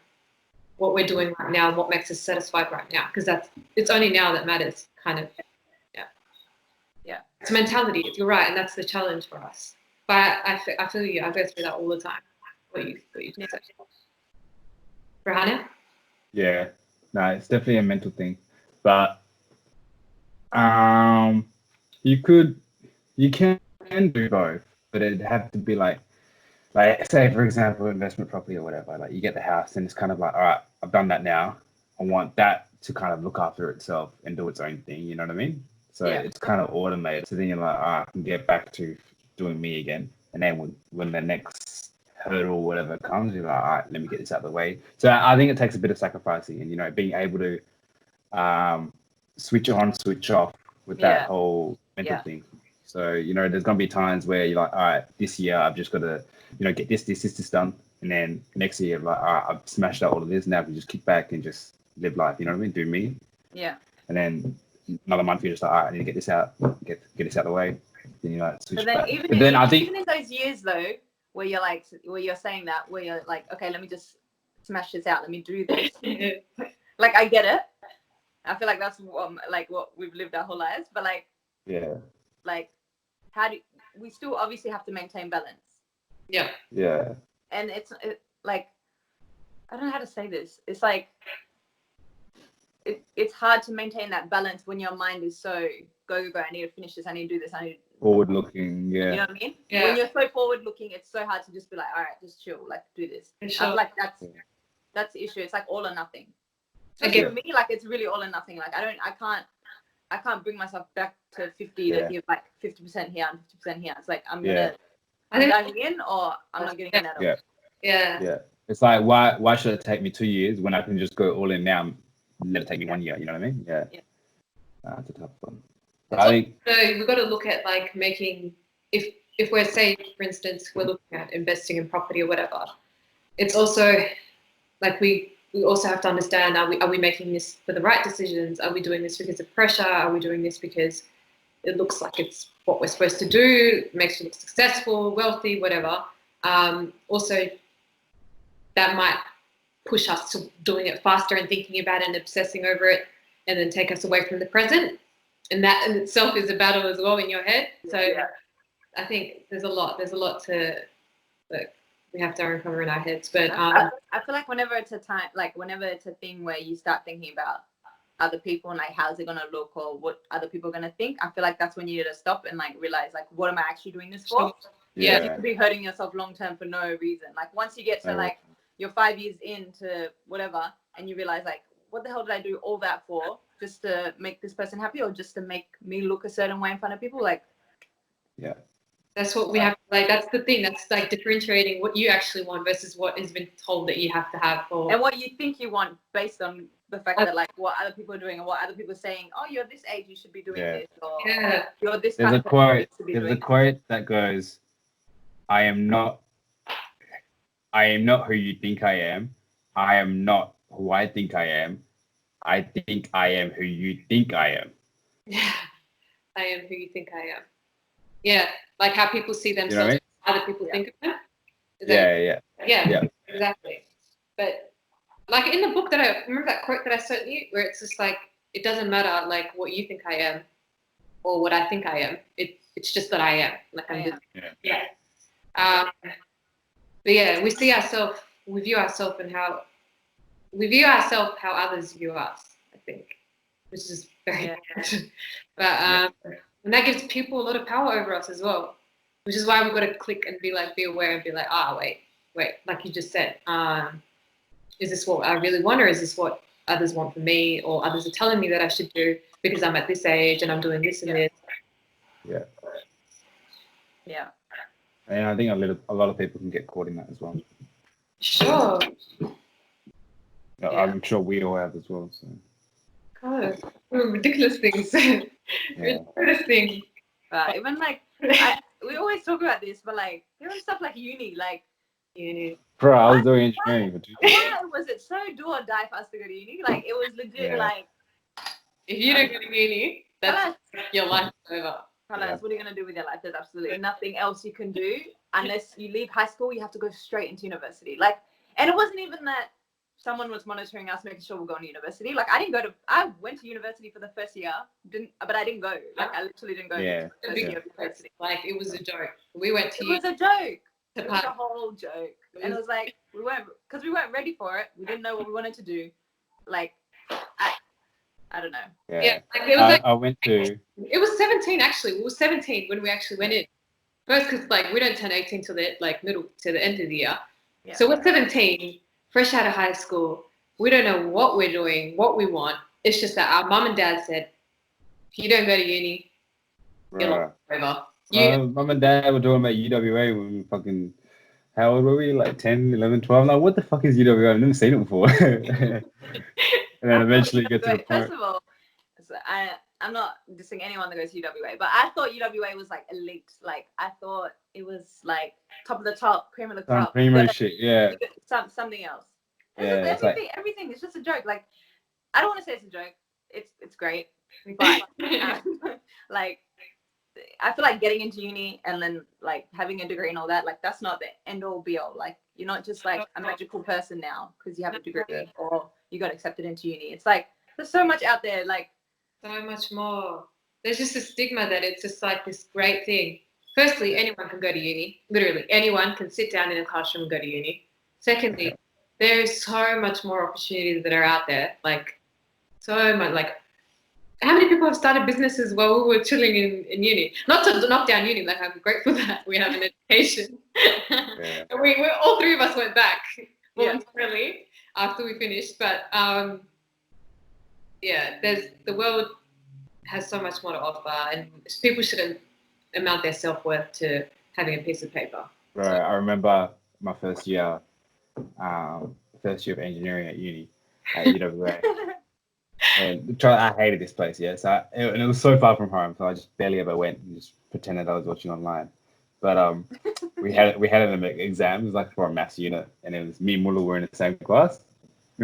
what we're doing right now and what makes us satisfied right now, because it's only now that matters, kind of. It's mentality. You're right, and that's the challenge for us. But I feel you. I go through that all the time. What you said. Rahana? Yeah. No, it's definitely a mental thing, but you can do both, but it'd have to be like say for example investment property or whatever. Like you get the house and it's kind of like, all right, I've done that now. I want that to kind of look after itself and do its own thing. You know what I mean? So it's kind of automated. So then you're like, all right, I can get back to doing me again. And then when the next hurdle or whatever comes, you're like, all right, let me get this out of the way. So I think it takes a bit of sacrificing and, you know, being able to switch on, switch off with that whole mental thing. So, you know, there's going to be times where you're like, all right, this year I've just got to, you know, get this done. And then next year, like, all right, I've smashed out all of this. Now I can just kick back and just live life. You know what I mean? Do me. Yeah. And then another month you're just like, all right, I need to get this out, get this out of the way. Then you like switch back. But then I think even in those years though, where you're saying that, where you're like, okay, let me just smash this out. Let me do this. Like I get it. I feel like that's what we've lived our whole lives. But like, like how do we still obviously have to maintain balance? Yeah. Yeah. And it's like, I don't know how to say this. It's like, it's hard to maintain that balance when your mind is so go. I need to finish this. I need to do this. I need forward looking. Yeah. You know what I mean? Yeah. When you're so forward looking, it's so hard to just be like, all right, just chill, like do this. I feel like that's the issue. It's like all or nothing. So for me, like it's really all or nothing. Like I can't bring myself back to 50 to give like 50% here and 50% here. It's like I'm going in or I'm not getting in at all. Yeah. It's like why should it take me 2 years when I can just go all in now and let it take me 1 year? You know what I mean? Yeah. That's a tough one. I think we've got to look at like making if we're saying, for instance, we're looking at investing in property or whatever. It's also like we also have to understand, are we making this for the right decisions? Are we doing this because of pressure? Are we doing this because it looks like it's what we're supposed to do? It makes you look successful, wealthy, whatever. Also, that might push us to doing it faster and thinking about it and obsessing over it, and then take us away from the present. And that in itself is a battle as well in your head. So I think there's a lot to that we have to uncover in our heads. But I feel like whenever it's a thing where you start thinking about other people and like how's it gonna look or what other people are gonna think, I feel like that's when you need to stop and like realize like what am I actually doing this for? Yeah. You could be hurting yourself long term for no reason. Like once you get to like you're 5 years into whatever and you realize like what the hell did I do all that for? Just to make this person happy or just to make me look a certain way in front of people? Like that's what we have, like that's the thing, that's like differentiating what you actually want versus what has been told that you have to have for, and what you think you want based on the fact that like what other people are doing and what other people are saying, oh, you're this age, you should be doing this, or you're this there's kind a of quote to be there's doing a quote that goes, I am not who you think I am who I think I am. I think I am who you think I am. Yeah, I am who you think I am. Yeah, like how people see themselves, You know what I mean? other people think of them. Is Yeah. that, exactly. But like in the book that I remember that quote that I sent you, where it's just like, it doesn't matter like what you think I am or what I think I am. It's just that I am. Like I'm just, but yeah, we view ourselves and how others view us, I think, which is very important. But and that gives people a lot of power over us as well, which is why we've got to click and be aware and be like, wait, like you just said, is this what I really want, or is this what others want from me, or others are telling me that I should do because I'm at this age and I'm doing this and this. Yeah. And I think a lot of people can get caught in that as well. Sure. I'm sure we all have as well. So. God, ridiculous things. Ridiculous things. Even like we always talk about this, but like even stuff like uni, like uni. Bro, I was doing engineering for 2 years. Why was it so do or die for us to go to uni? Like it was legit. Like if you don't go to uni, that's your life is over. What are you gonna do with your life? There's absolutely nothing else you can do unless you leave high school. You have to go straight into university. Like, and it wasn't even that someone was monitoring us, making sure we're going to university. Like, I went to university for the first year, but I didn't go. Like, I literally didn't go. To university. Like, it was a joke. We went to. It was a joke. It was a whole joke, and it was like we weren't ready for it. We didn't know what we wanted to do. Like, I don't know. Yeah, like, it was I went to. It was 17 actually. We were 17 when we actually went in. First, because like we don't turn 18 till the middle to the end of the year. Yeah. So we're 17, fresh out of high school. We don't know what we're doing, what we want. It's just that our mum and dad said, if you don't go to uni, you're over. Mum and dad were talking about UWA when we fucking, how old were we? Like 10, 11, 12? I'm like, what the fuck is UWA? I've never seen it before. And then eventually get to the point. First of all, I'm not dissing anyone that goes to UWA, but I thought UWA was like elite. Like I thought it was like top of the top, cream of the crop. Primo shit, yeah. Something else. Yeah, everything. It's just a joke. Like I don't want to say it's a joke. It's great, but like I feel like getting into uni and then like having a degree and all that, like that's not the end all be all. Like you're not just like a magical person now because you have a degree or you got accepted into uni. It's like there's so much out there. Like. So much more. There's just a stigma that it's just like this great thing. Firstly, anyone can go to uni. Literally, anyone can sit down in a classroom and go to uni. Secondly, there's so much more opportunities that are out there. Like, so much. Like, how many people have started businesses while we were chilling in uni? Not to knock down uni. Like, I'm grateful that we have an education. We all three of us went back voluntarily after we finished. But the world has so much more to offer, and people shouldn't amount their self-worth to having a piece of paper. Right. I remember my first year of engineering at uni at UWA. And I hated this place, So and it was so far from home, so I just barely ever went and just pretended I was watching online. But we had an exam. It was like for a maths unit, and it was me and Mula were in the same class,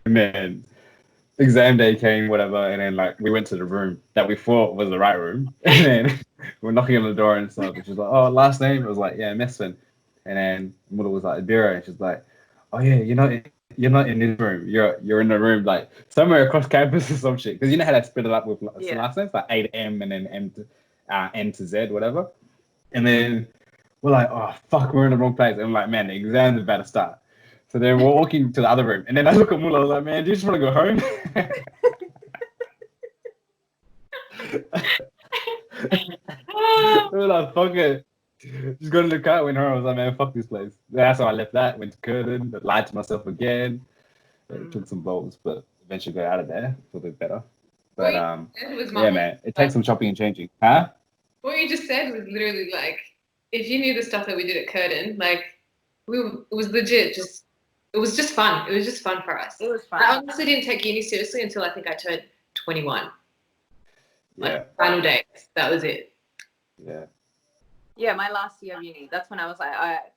and then exam day came, whatever, and then like we went to the room that we thought was the right room, and then we're knocking on the door and stuff, and she's like, "Oh, last name?" It was like, "Yeah, Mesfin," and then Mula was like, "Biro," and she's like, "Oh yeah, you're not in this room. You're in the room like somewhere across campus or some shit." Because you know how they split it up with last names, like A to M and then N to Z, whatever. And then we're like, "Oh fuck, we're in the wrong place." And I'm like, "Man, the exam's about to start." So then we're walking to the other room, and then I look at Mula. I was like, "Man, do you just want to go home?" We're like, "Fuck it." Just got in the car, went home. I was like, "Man, fuck this place." That's how I left that. Went to Curtin, lied to myself again. Took some bolts, but eventually got out of there. Feel a bit better. But man, it takes some chopping and changing, huh? What you just said was literally like, if you knew the stuff that we did at Curtin, like, it was legit. It was just fun. It was just fun for us. It was fun. I honestly didn't take uni seriously until I think I turned 21. Final days. That was it. Yeah, my last year of uni. That's when I was like, all right.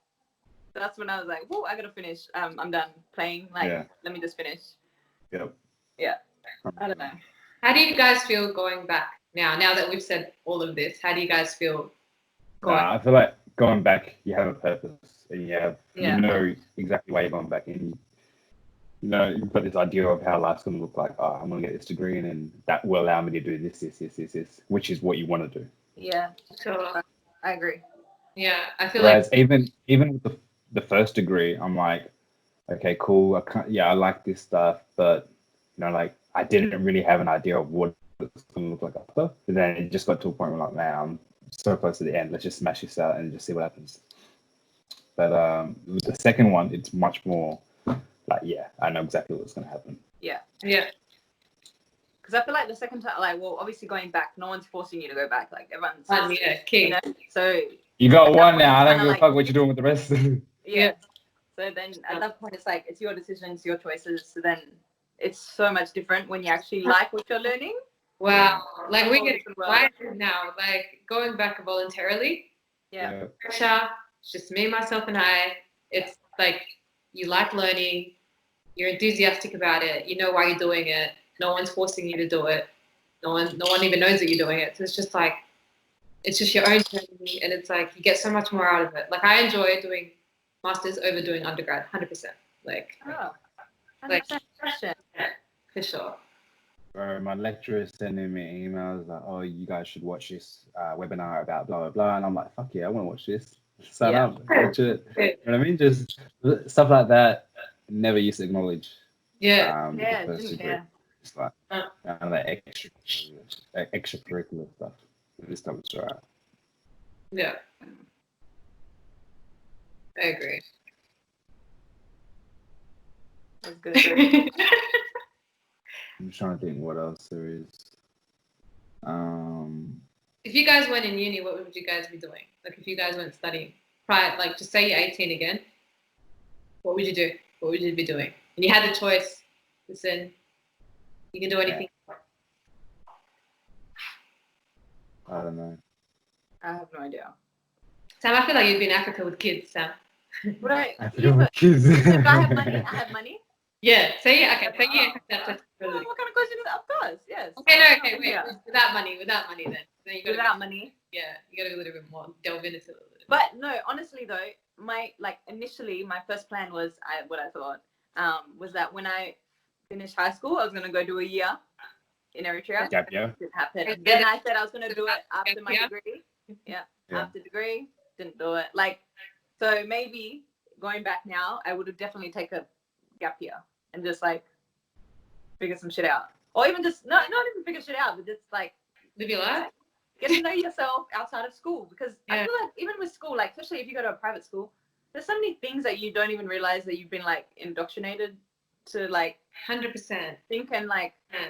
That's when I was like, whoa, I gotta finish. I'm done playing. Like, let me just finish. Yep. Yeah. I don't know. How do you guys feel going back now that we've said all of this? How do you guys feel? I feel like going back, you have a purpose, and you Yeah. know exactly why you're going back, and you know you've got this idea of how life's going to look like. Oh, I'm going to get this degree, and then that will allow me to do this, which is what you want to do. Yeah. Sure. I agree. Yeah, I feel Whereas even with the first degree, I'm like, okay, cool. I like this stuff, but you know, like I didn't really have an idea of what it's going to look like after. But then it just got to a point where like, man, I'm so close to the end. Let's just smash this out and just see what happens. But with the second one, it's much more like, yeah, I know exactly what's going to happen. Yeah. Yeah. Because I feel like the second time, like, well, obviously going back, no one's forcing you to go back. Like everyone's, Yeah, key. you know. So You got one now. I don't kinda give a like- fuck what you're doing with the rest. yeah. So then at that point, it's like it's your decision, it's your choices. So then it's so much different when you actually like what you're learning. Wow. Like we Whole get different world. excited now. Like going back voluntarily. Yeah. Pressure. It's just me, myself, and I. It's like you like learning. You're enthusiastic about it. You know why you're doing it. No one's forcing you to do it. No one even knows that you're doing it. So it's just like, it's just your own journey, and it's like you get so much more out of it. Like I enjoy doing masters over doing undergrad, 100%. Like, Oh, 100% Like- question. for sure. Bro, my lecturer is sending me emails like, oh, you guys should watch this webinar about blah, blah, blah. And I'm like, fuck yeah, I want to watch this. Sign Yeah. up, watch it. You know what I mean? Just stuff like that. Never used to acknowledge. Yeah. With Yeah, the first didn't degree. care. It's like that extracurricular stuff. This stuff is right. Yeah. I agree. That's good. I'm trying to think what else there is. If you guys went in uni, what would you guys be doing? Like if you guys went studying, like just say you're 18 again, what would you do? What would you be doing? And you had the choice. Listen, you can do anything. I don't know. I have no idea. Sam, I feel like you'd be in Africa with kids, Sam. Would I? I Yeah, feel but like kids. if I have money, I have money. Yeah, say yeah, okay, say yeah. Oh. That's Well, flexibility. what kind of question is that? Of course, yes. Okay, no, okay, wait. Yeah. Without money then. Then you gotta Without money. yeah, you gotta be a little bit more delve into it a little bit. But no, honestly though, initially my first plan was what I thought was that when I finished high school, I was gonna go do a year in Eritrea. Gap year. Didn't happen. Then I said I was gonna do it after my degree. Yeah. Yeah. After degree, didn't do it. Like, so maybe going back now, I would have definitely taken a gap year and just like figure some shit out, or even just not even figure shit out, but just like Live your life. get to know yourself outside of school. Because I Yeah. feel like even with school, like especially if you go to a private school, there's so many things that you don't even realize that you've been like indoctrinated to like 100%. think and like Yeah.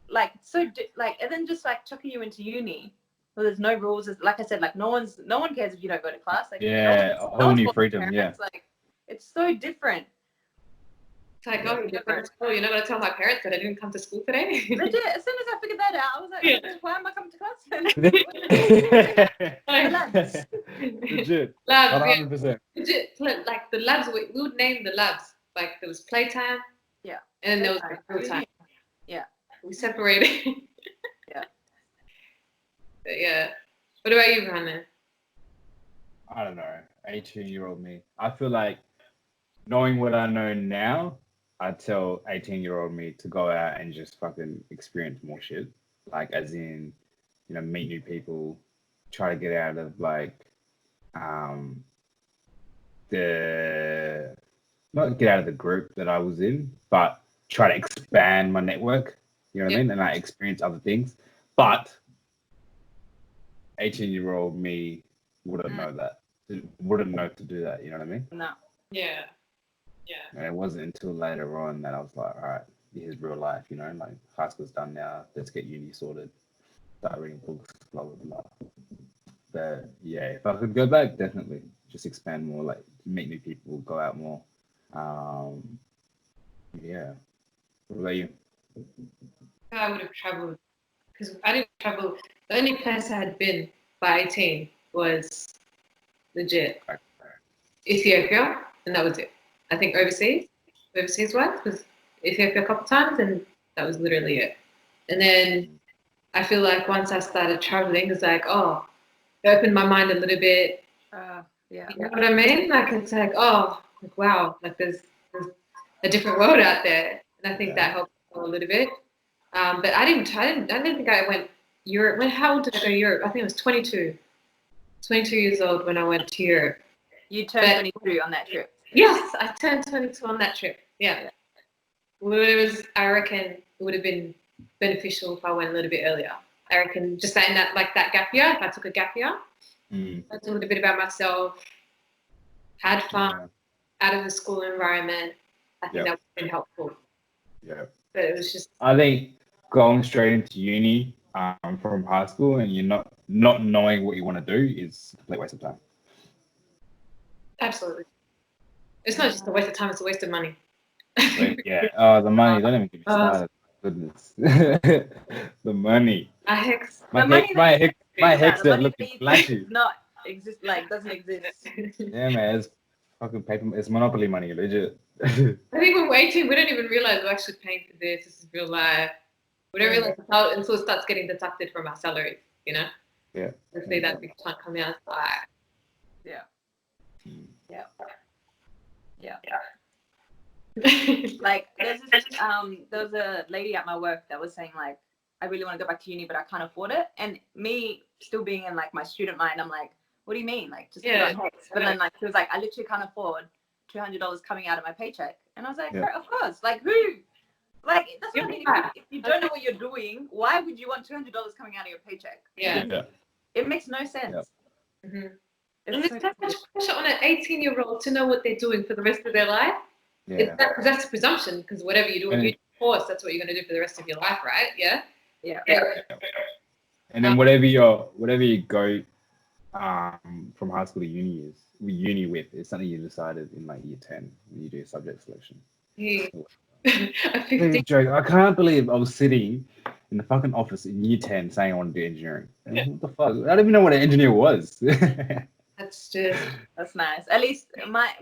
like so like, and then just like chucking you into uni. Well, there's no rules. Like I said, like no one cares if you don't go to class. Like Yeah, a whole new freedom. Yeah. Like it's so different. It's like, oh, you're not going to school. You're not going to tell my parents that I didn't come to school today. Legit. As soon as I figured that out, I was like, Yeah. why am I coming to class? Legit. Labs, yeah. 100%. Legit. Like the labs, we would name the labs. Like there was playtime. Yeah. And then there was real time. Yeah. We separated. Yeah. But yeah. What about you, Hannah? I don't know. 18-year-old me. I feel like knowing what I know now, I'd tell 18-year-old me to go out and just fucking experience more shit. Like, as in, you know, meet new people, try to get out of like not get out of the group that I was in, but try to expand my network. You know what I mean? And I experience other things. But 18-year-old me wouldn't know that. Wouldn't know to do that. You know what I mean? No. Yeah. Yeah. And it wasn't until later on that I was like, all right, here's real life, you know, like high school's done now, let's get uni sorted, start reading books, blah, blah, blah. But yeah, if I could go back, definitely just expand more, like meet new people, go out more. Yeah. What about you? I would have traveled because I didn't travel. The only place I had been by 18 was legit Ethiopia, and that was it. I think overseas wise was Ethiopia a couple times, and that was literally it. And then I feel like once I started traveling, it's like, oh, it opened my mind a little bit. Yeah. You know what I mean? Like it's like, oh, like, wow, like there's a different world out there, and I think that helped a little bit. But I didn't think I went Europe. How old did I go to Europe? I think it was 22 years old when I went to Europe. You turned 22 on that trip. Yes, I turned 22 on that trip. Yeah. Well, I reckon it would have been beneficial if I went a little bit earlier. I reckon just saying that, like that gap year, if I took a gap year, learned a little bit about myself, had fun out of the school environment. I think that would have been helpful. Yeah. But it was just. I think going straight into uni from high school and you're not knowing what you want to do is a complete waste of time. Absolutely. It's not just a waste of time, it's a waste of money. Yeah. Oh, the money. Don't even get me started. Goodness. The money. My hex. My hex that looking flashy. Doesn't exist. Yeah, man. It's fucking paper. It's monopoly money, legit. I think we're waiting. We don't even realize we're actually paying for this. This is real life. We don't realize until it starts getting deducted from our salaries, you know? Yeah. Let's see that big chunk coming out. Yeah. Like there was a lady at my work that was saying like, I really want to go back to uni, but I can't afford it. And me still being in like my student mind, I'm like, what do you mean? Like just put on hex. But then like she was like, I literally can't afford $200 coming out of my paycheck. And I was like, of course. Like who? Like that's what I mean. If you don't know what you're doing, why would you want $200 coming out of your paycheck? Yeah. It makes no sense. Yeah. Mm-hmm. And there's so much pressure on an 18-year-old to know what they're doing for the rest of their life. Yeah. That's the presumption, because whatever you do in your course, that's what you're going to do for the rest of your life, right? Yeah. And then whatever you go from high school to uni with is something you decided in like year 10 when you do your subject selection. Yeah. I can't believe I was sitting in the fucking office in year 10 saying I want to do engineering. What the fuck? I don't even know what an engineer was. That's nice. At least my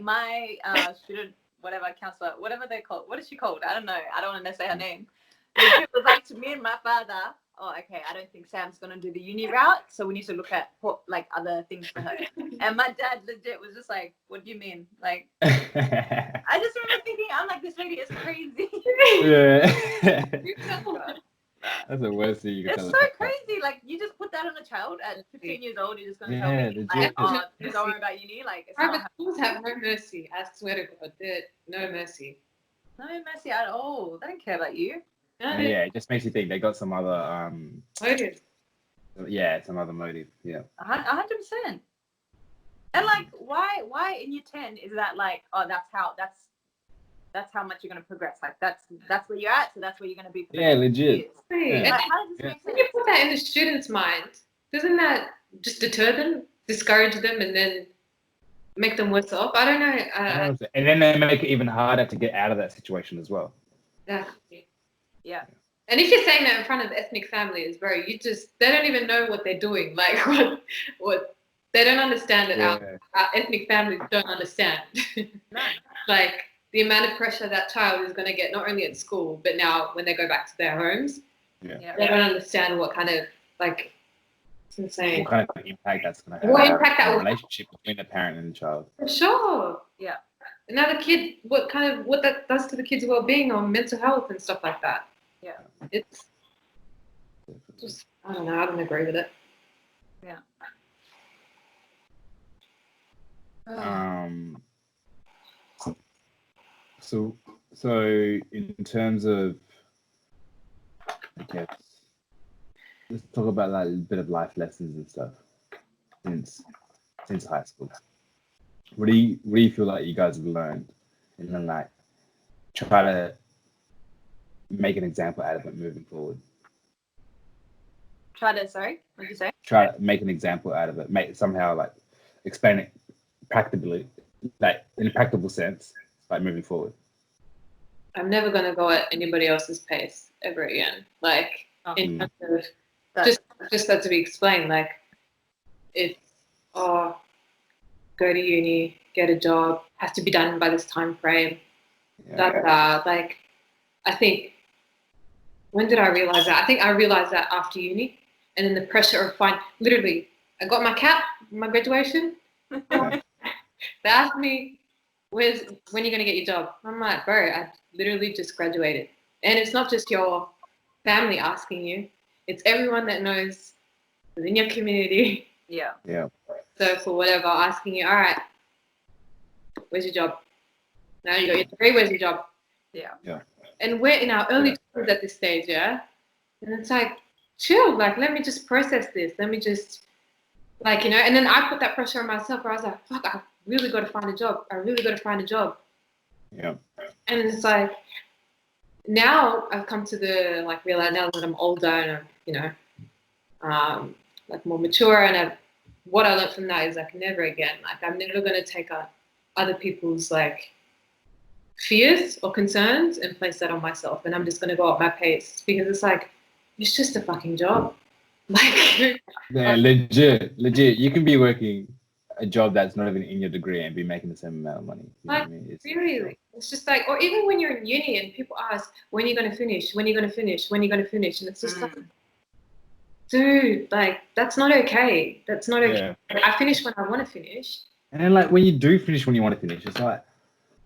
student, whatever counselor, whatever they call, what is she called? I don't know. I don't want to say her name. It was like to me and my father, oh, okay, I don't think Sam's going to do the uni route, so we need to look at like other things for her. And my dad legit was just like, what do you mean? Like, I just remember thinking, I'm like, this lady is crazy. Yeah. That's the worst thing you can tell. It's so crazy. Like, you just put that on a child at 15 years old, you're just going to tell me, like, oh, don't worry about uni. Like, it's private schools have no mercy. I swear to God, no mercy. No mercy at all. They don't care about you. Yeah, it just makes you think they got some other motive. Yeah, some other motive. Yeah. 100%. And like, why in year 10 is that like, oh, that's how much you're gonna progress. Like that's where you're at, so that's where you're gonna be. For the legit. Yeah. Like, how does this make sense? When you put that in the student's mind, doesn't that just deter them, discourage them, and then make them worse off? I don't know. And then they make it even harder to get out of that situation as well. Exactly. Yeah. And if you're saying that in front of ethnic families, bro, they don't even know what they're doing. Like what they don't understand that our ethnic families don't understand. No. Like the amount of pressure that child is going to get, not only at school, but now when they go back to their homes. Yeah. They don't understand what kind of, like, it's insane. What kind of impact that's going to have on the relationship between the parent and the child. For sure. Yeah. And now the kid, what that does to the kid's well-being or mental health and stuff like that. Yeah. It's just, I don't know, I don't agree with it. Yeah. So in terms of, I guess, let's talk about like a bit of life lessons and stuff since high school. What do you feel like you guys have learned, and then like try to make an example out of it moving forward? What did you say? Try to make an example out of it. Somehow like explain it practically, like in a practical sense, like moving forward. I'm never gonna go at anybody else's pace ever again. Like in terms of just that to be explained. Like it's go to uni, get a job, has to be done by this time frame. Like I think when did I realize that? I think I realized that after uni, and then the pressure of literally, I got my cap, my graduation. Yeah. They asked me, when are you going to get your job? I'm like, bro, I literally just graduated. And it's not just your family asking you, it's everyone that knows within your community. Yeah. Yeah. So for whatever, asking you, all right, where's your job? Now you got your degree, where's your job? Yeah. And we're in our early 20s at this stage, yeah? And it's like, chill, like, let me just process this. Let me just, like, and then I put that pressure on myself where I was like, fuck, I really got to find a job. I really got to find a job. Yeah. And it's like, now I've come to the, like, realize now that I'm older and I'm, like, more mature, and what I learned from that is, like, never again. Like, I'm never going to take on other people's, like, fears or concerns and place that on myself, and I'm just going to go at my pace, because it's like, it's just a fucking job. Like, Yeah, legit. You can be working a job that's not even in your degree and be making the same amount of money. You know what I mean? really, it's just like, or even when you're in uni and people ask, when are you going to finish? When are you going to finish? When are you going to finish? And it's just like, dude, like, that's not okay. That's not okay. Yeah. I finish when I want to finish. And then, like, when you do finish when you want to finish, it's like,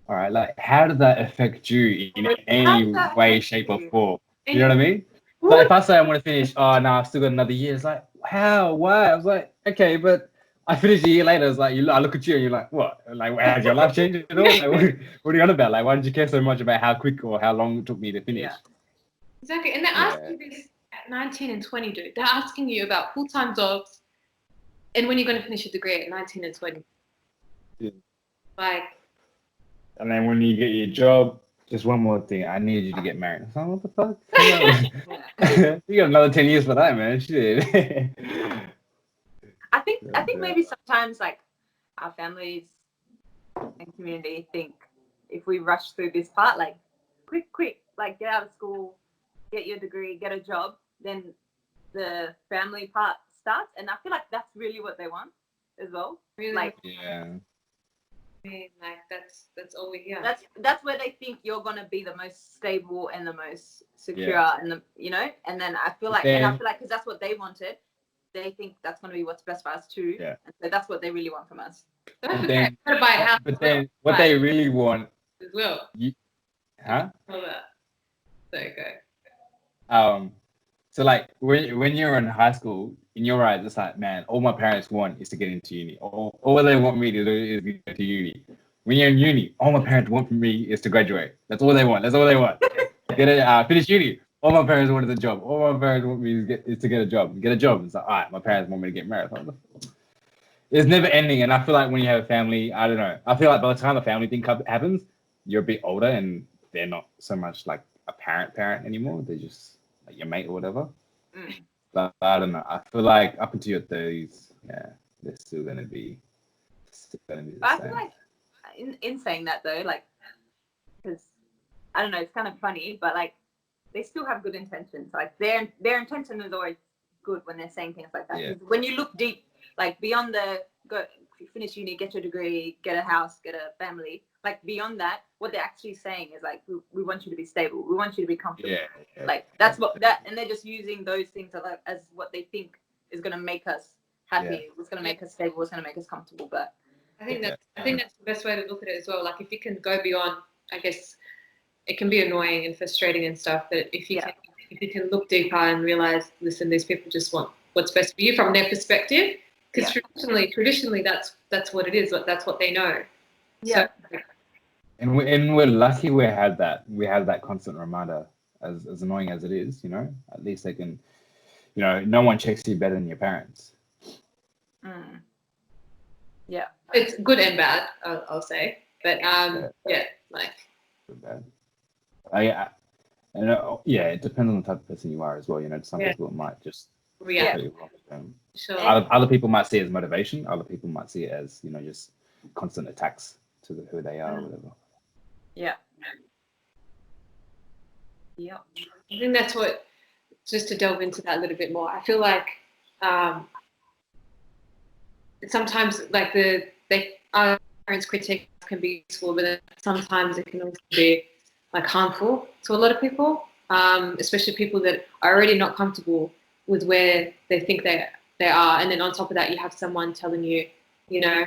all right, like, how does that affect you in any way, shape, or form? You know what I mean? Like, if I say I want to finish, oh no, I've still got another year. It's like, how? Why? I was like, okay, but I finished a year later. It's like, I look at you and you're like, what? Like, has your life changed at all? Like, what are you on about? Like, why did you care so much about how quick or how long it took me to finish? Yeah. Exactly. And they're asking you this at 19 and 20, dude. They're asking you about full-time jobs and when you're going to finish your degree at 19 and 20. Yeah. Like, and then when you get your job, just one more thing. I need you to get married. I was like, what the fuck? You got another 10 years for that, man. Shit. I think maybe sometimes like our families and community think if we rush through this part, like quick, like get out of school, get your degree, get a job, then the family part starts. And I feel like that's really what they want as well. really, Like, yeah. I mean, like, that's all we hear. that's where they think you're gonna be the most stable and the most secure, and and then I feel like because that's what they wanted, they think that's gonna be what's best for us too. Yeah. And so that's what they really want from us. But then What they really want as well. Huh? All that. There you go. So like when you're in high school, in your eyes, it's like, man, all my parents want is to get into uni. All they want me to do is get to uni. When you're in uni, all my parents want from me is to graduate. That's all they want. Finish uni. All my parents wanted a job. All my parents want me is to get a job. Get a job. It's like, all right, my parents want me to get married. It's never ending. And I feel like when you have a family, I don't know. I feel like by the time the family thing happens, you're a bit older and they're not so much like a parent anymore. They're just like your mate or whatever. But I don't know. I feel like up until your 30s, they're still gonna be the same. I feel like in saying that though, like, because I don't know, it's kind of funny, but like they still have good intentions. Like their intention is always good when they're saying things like that. Yeah. When you look deep, like beyond finish uni, get your degree, get a house, get a family. Like beyond that, what they're actually saying is like, we want you to be stable. We want you to be comfortable. Yeah. Like that's and they're just using those things as what they think is going to make us happy. Yeah. It's going to make us stable. It's going to make us comfortable. But I think that's the best way to look at it as well. Like if you can go beyond, I guess it can be annoying and frustrating and stuff, but if you can look deeper and realize, listen, these people just want what's best for you from their perspective. Because traditionally, that's what it is. That's what they know. Yeah. So, and we're lucky we have that constant reminder, as annoying as it is. At least they can, no one checks you better than your parents. Yeah, it's good and bad, I'll say. But like Good, bad. It depends on the type of person you are as well. Some people might just react. Sure. Other people might see it as motivation. Other people might see it as just constant attacks to who they are or whatever. Yeah. I think that's what. Just to delve into that a little bit more, I feel like sometimes like our parents' critique can be useful, but then sometimes it can also be like harmful to a lot of people. especially people that are already not comfortable with where they think they are. And then on top of that, you have someone telling you, you know,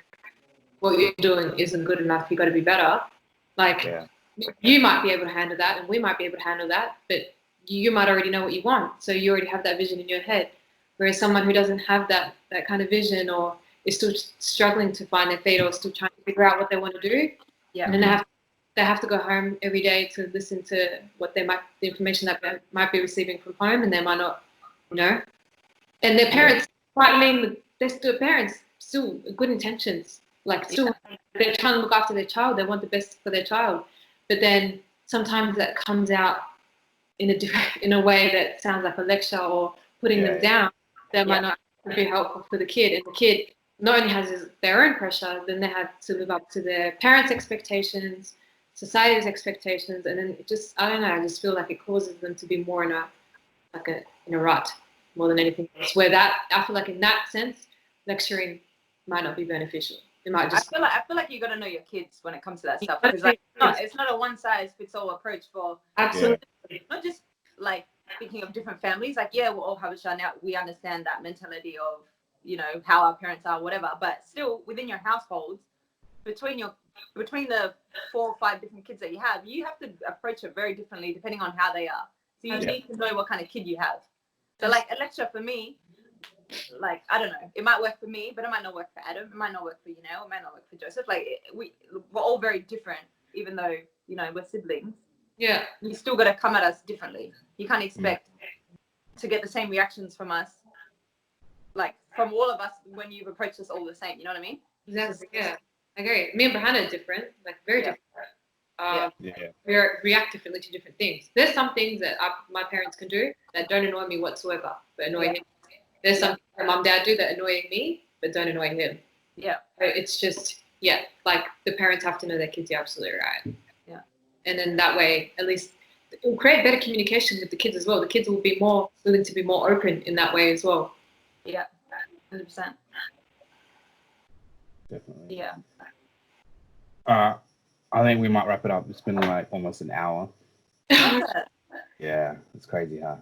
what you're doing isn't good enough. You got to be better. Like you might be able to handle that, and we might be able to handle that, but you might already know what you want. So you already have that vision in your head. Whereas someone who doesn't have that kind of vision, or is still struggling to find their feet, or still trying to figure out what they want to do, and then they have to go home every day to listen to the information that they might be receiving from home, and they might not, you know. And their parents might mean they're still parents, still good intentions. Like still, they're trying to look after their child. They want the best for their child, but then sometimes that comes out in a way that sounds like a lecture or putting them down. That might not be helpful for the kid. And the kid not only has their own pressure, then they have to live up to their parents' expectations, society's expectations, and then it just, I don't know, I just feel like it causes them to be more in a rut more than anything else. Where I feel like in that sense, lecturing might not be beneficial. It might just. I feel like you got to know your kids when it comes to that stuff, because like it's not a one size fits all approach for absolutely not just like speaking of different families. Like we're all Habesha now. We understand that mentality of, you know, how our parents are, whatever. But still, within your households, between the 4 or 5 different kids that you have to approach it very differently depending on how they are. So you need to know what kind of kid you have. So like a lecture for me, like, I don't know, it might work for me, but it might not work for Adam. It might not work for, you know, it might not work for Joseph. Like we're all very different, even though, you know, we're siblings. Yeah. You still got to come at us differently. You can't expect to get the same reactions from us, like from all of us, when you've approached us all the same. You know what I mean? Exactly. Yeah. I agree. Me and Bahana are different, like very different. We react differently to different things. There's some things that my parents can do that don't annoy me whatsoever, but annoy him. There's some things that mum and dad do that annoy me, but don't annoy him. Yeah. So it's just, like the parents have to know their kids. You're absolutely right. Yeah. And then that way, at least, it will create better communication with the kids as well. The kids will be more willing to be more open in that way as well. Yeah. 100%. Definitely. Yeah. I think we might wrap it up. It's been like almost an hour. Yeah, it's crazy, huh?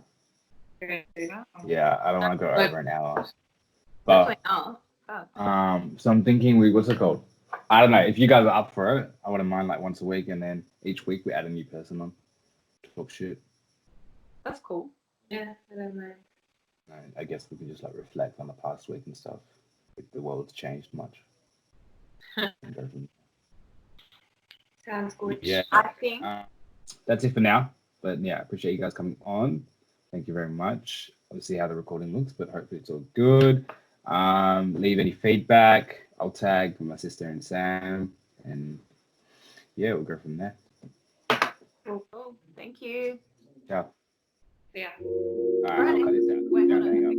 Yeah, I don't want to go over an hour. But so I'm thinking what's it called? I don't know. If you guys are up for it, I wouldn't mind like once a week, and then each week we add a new person on to talk shit. That's cool. Yeah, I don't know. I guess we can just like reflect on the past week and stuff. If the world's changed much. Sounds good. Yeah. I think that's it for now. But yeah, I appreciate you guys coming on. Thank you very much. We'll see how the recording looks, but hopefully it's all good. Leave any feedback. I'll tag my sister and Sam, and yeah, we'll go from there. Cool. Thank you. Ciao. Yeah. All right, I'll cut this out. Wait, hold on.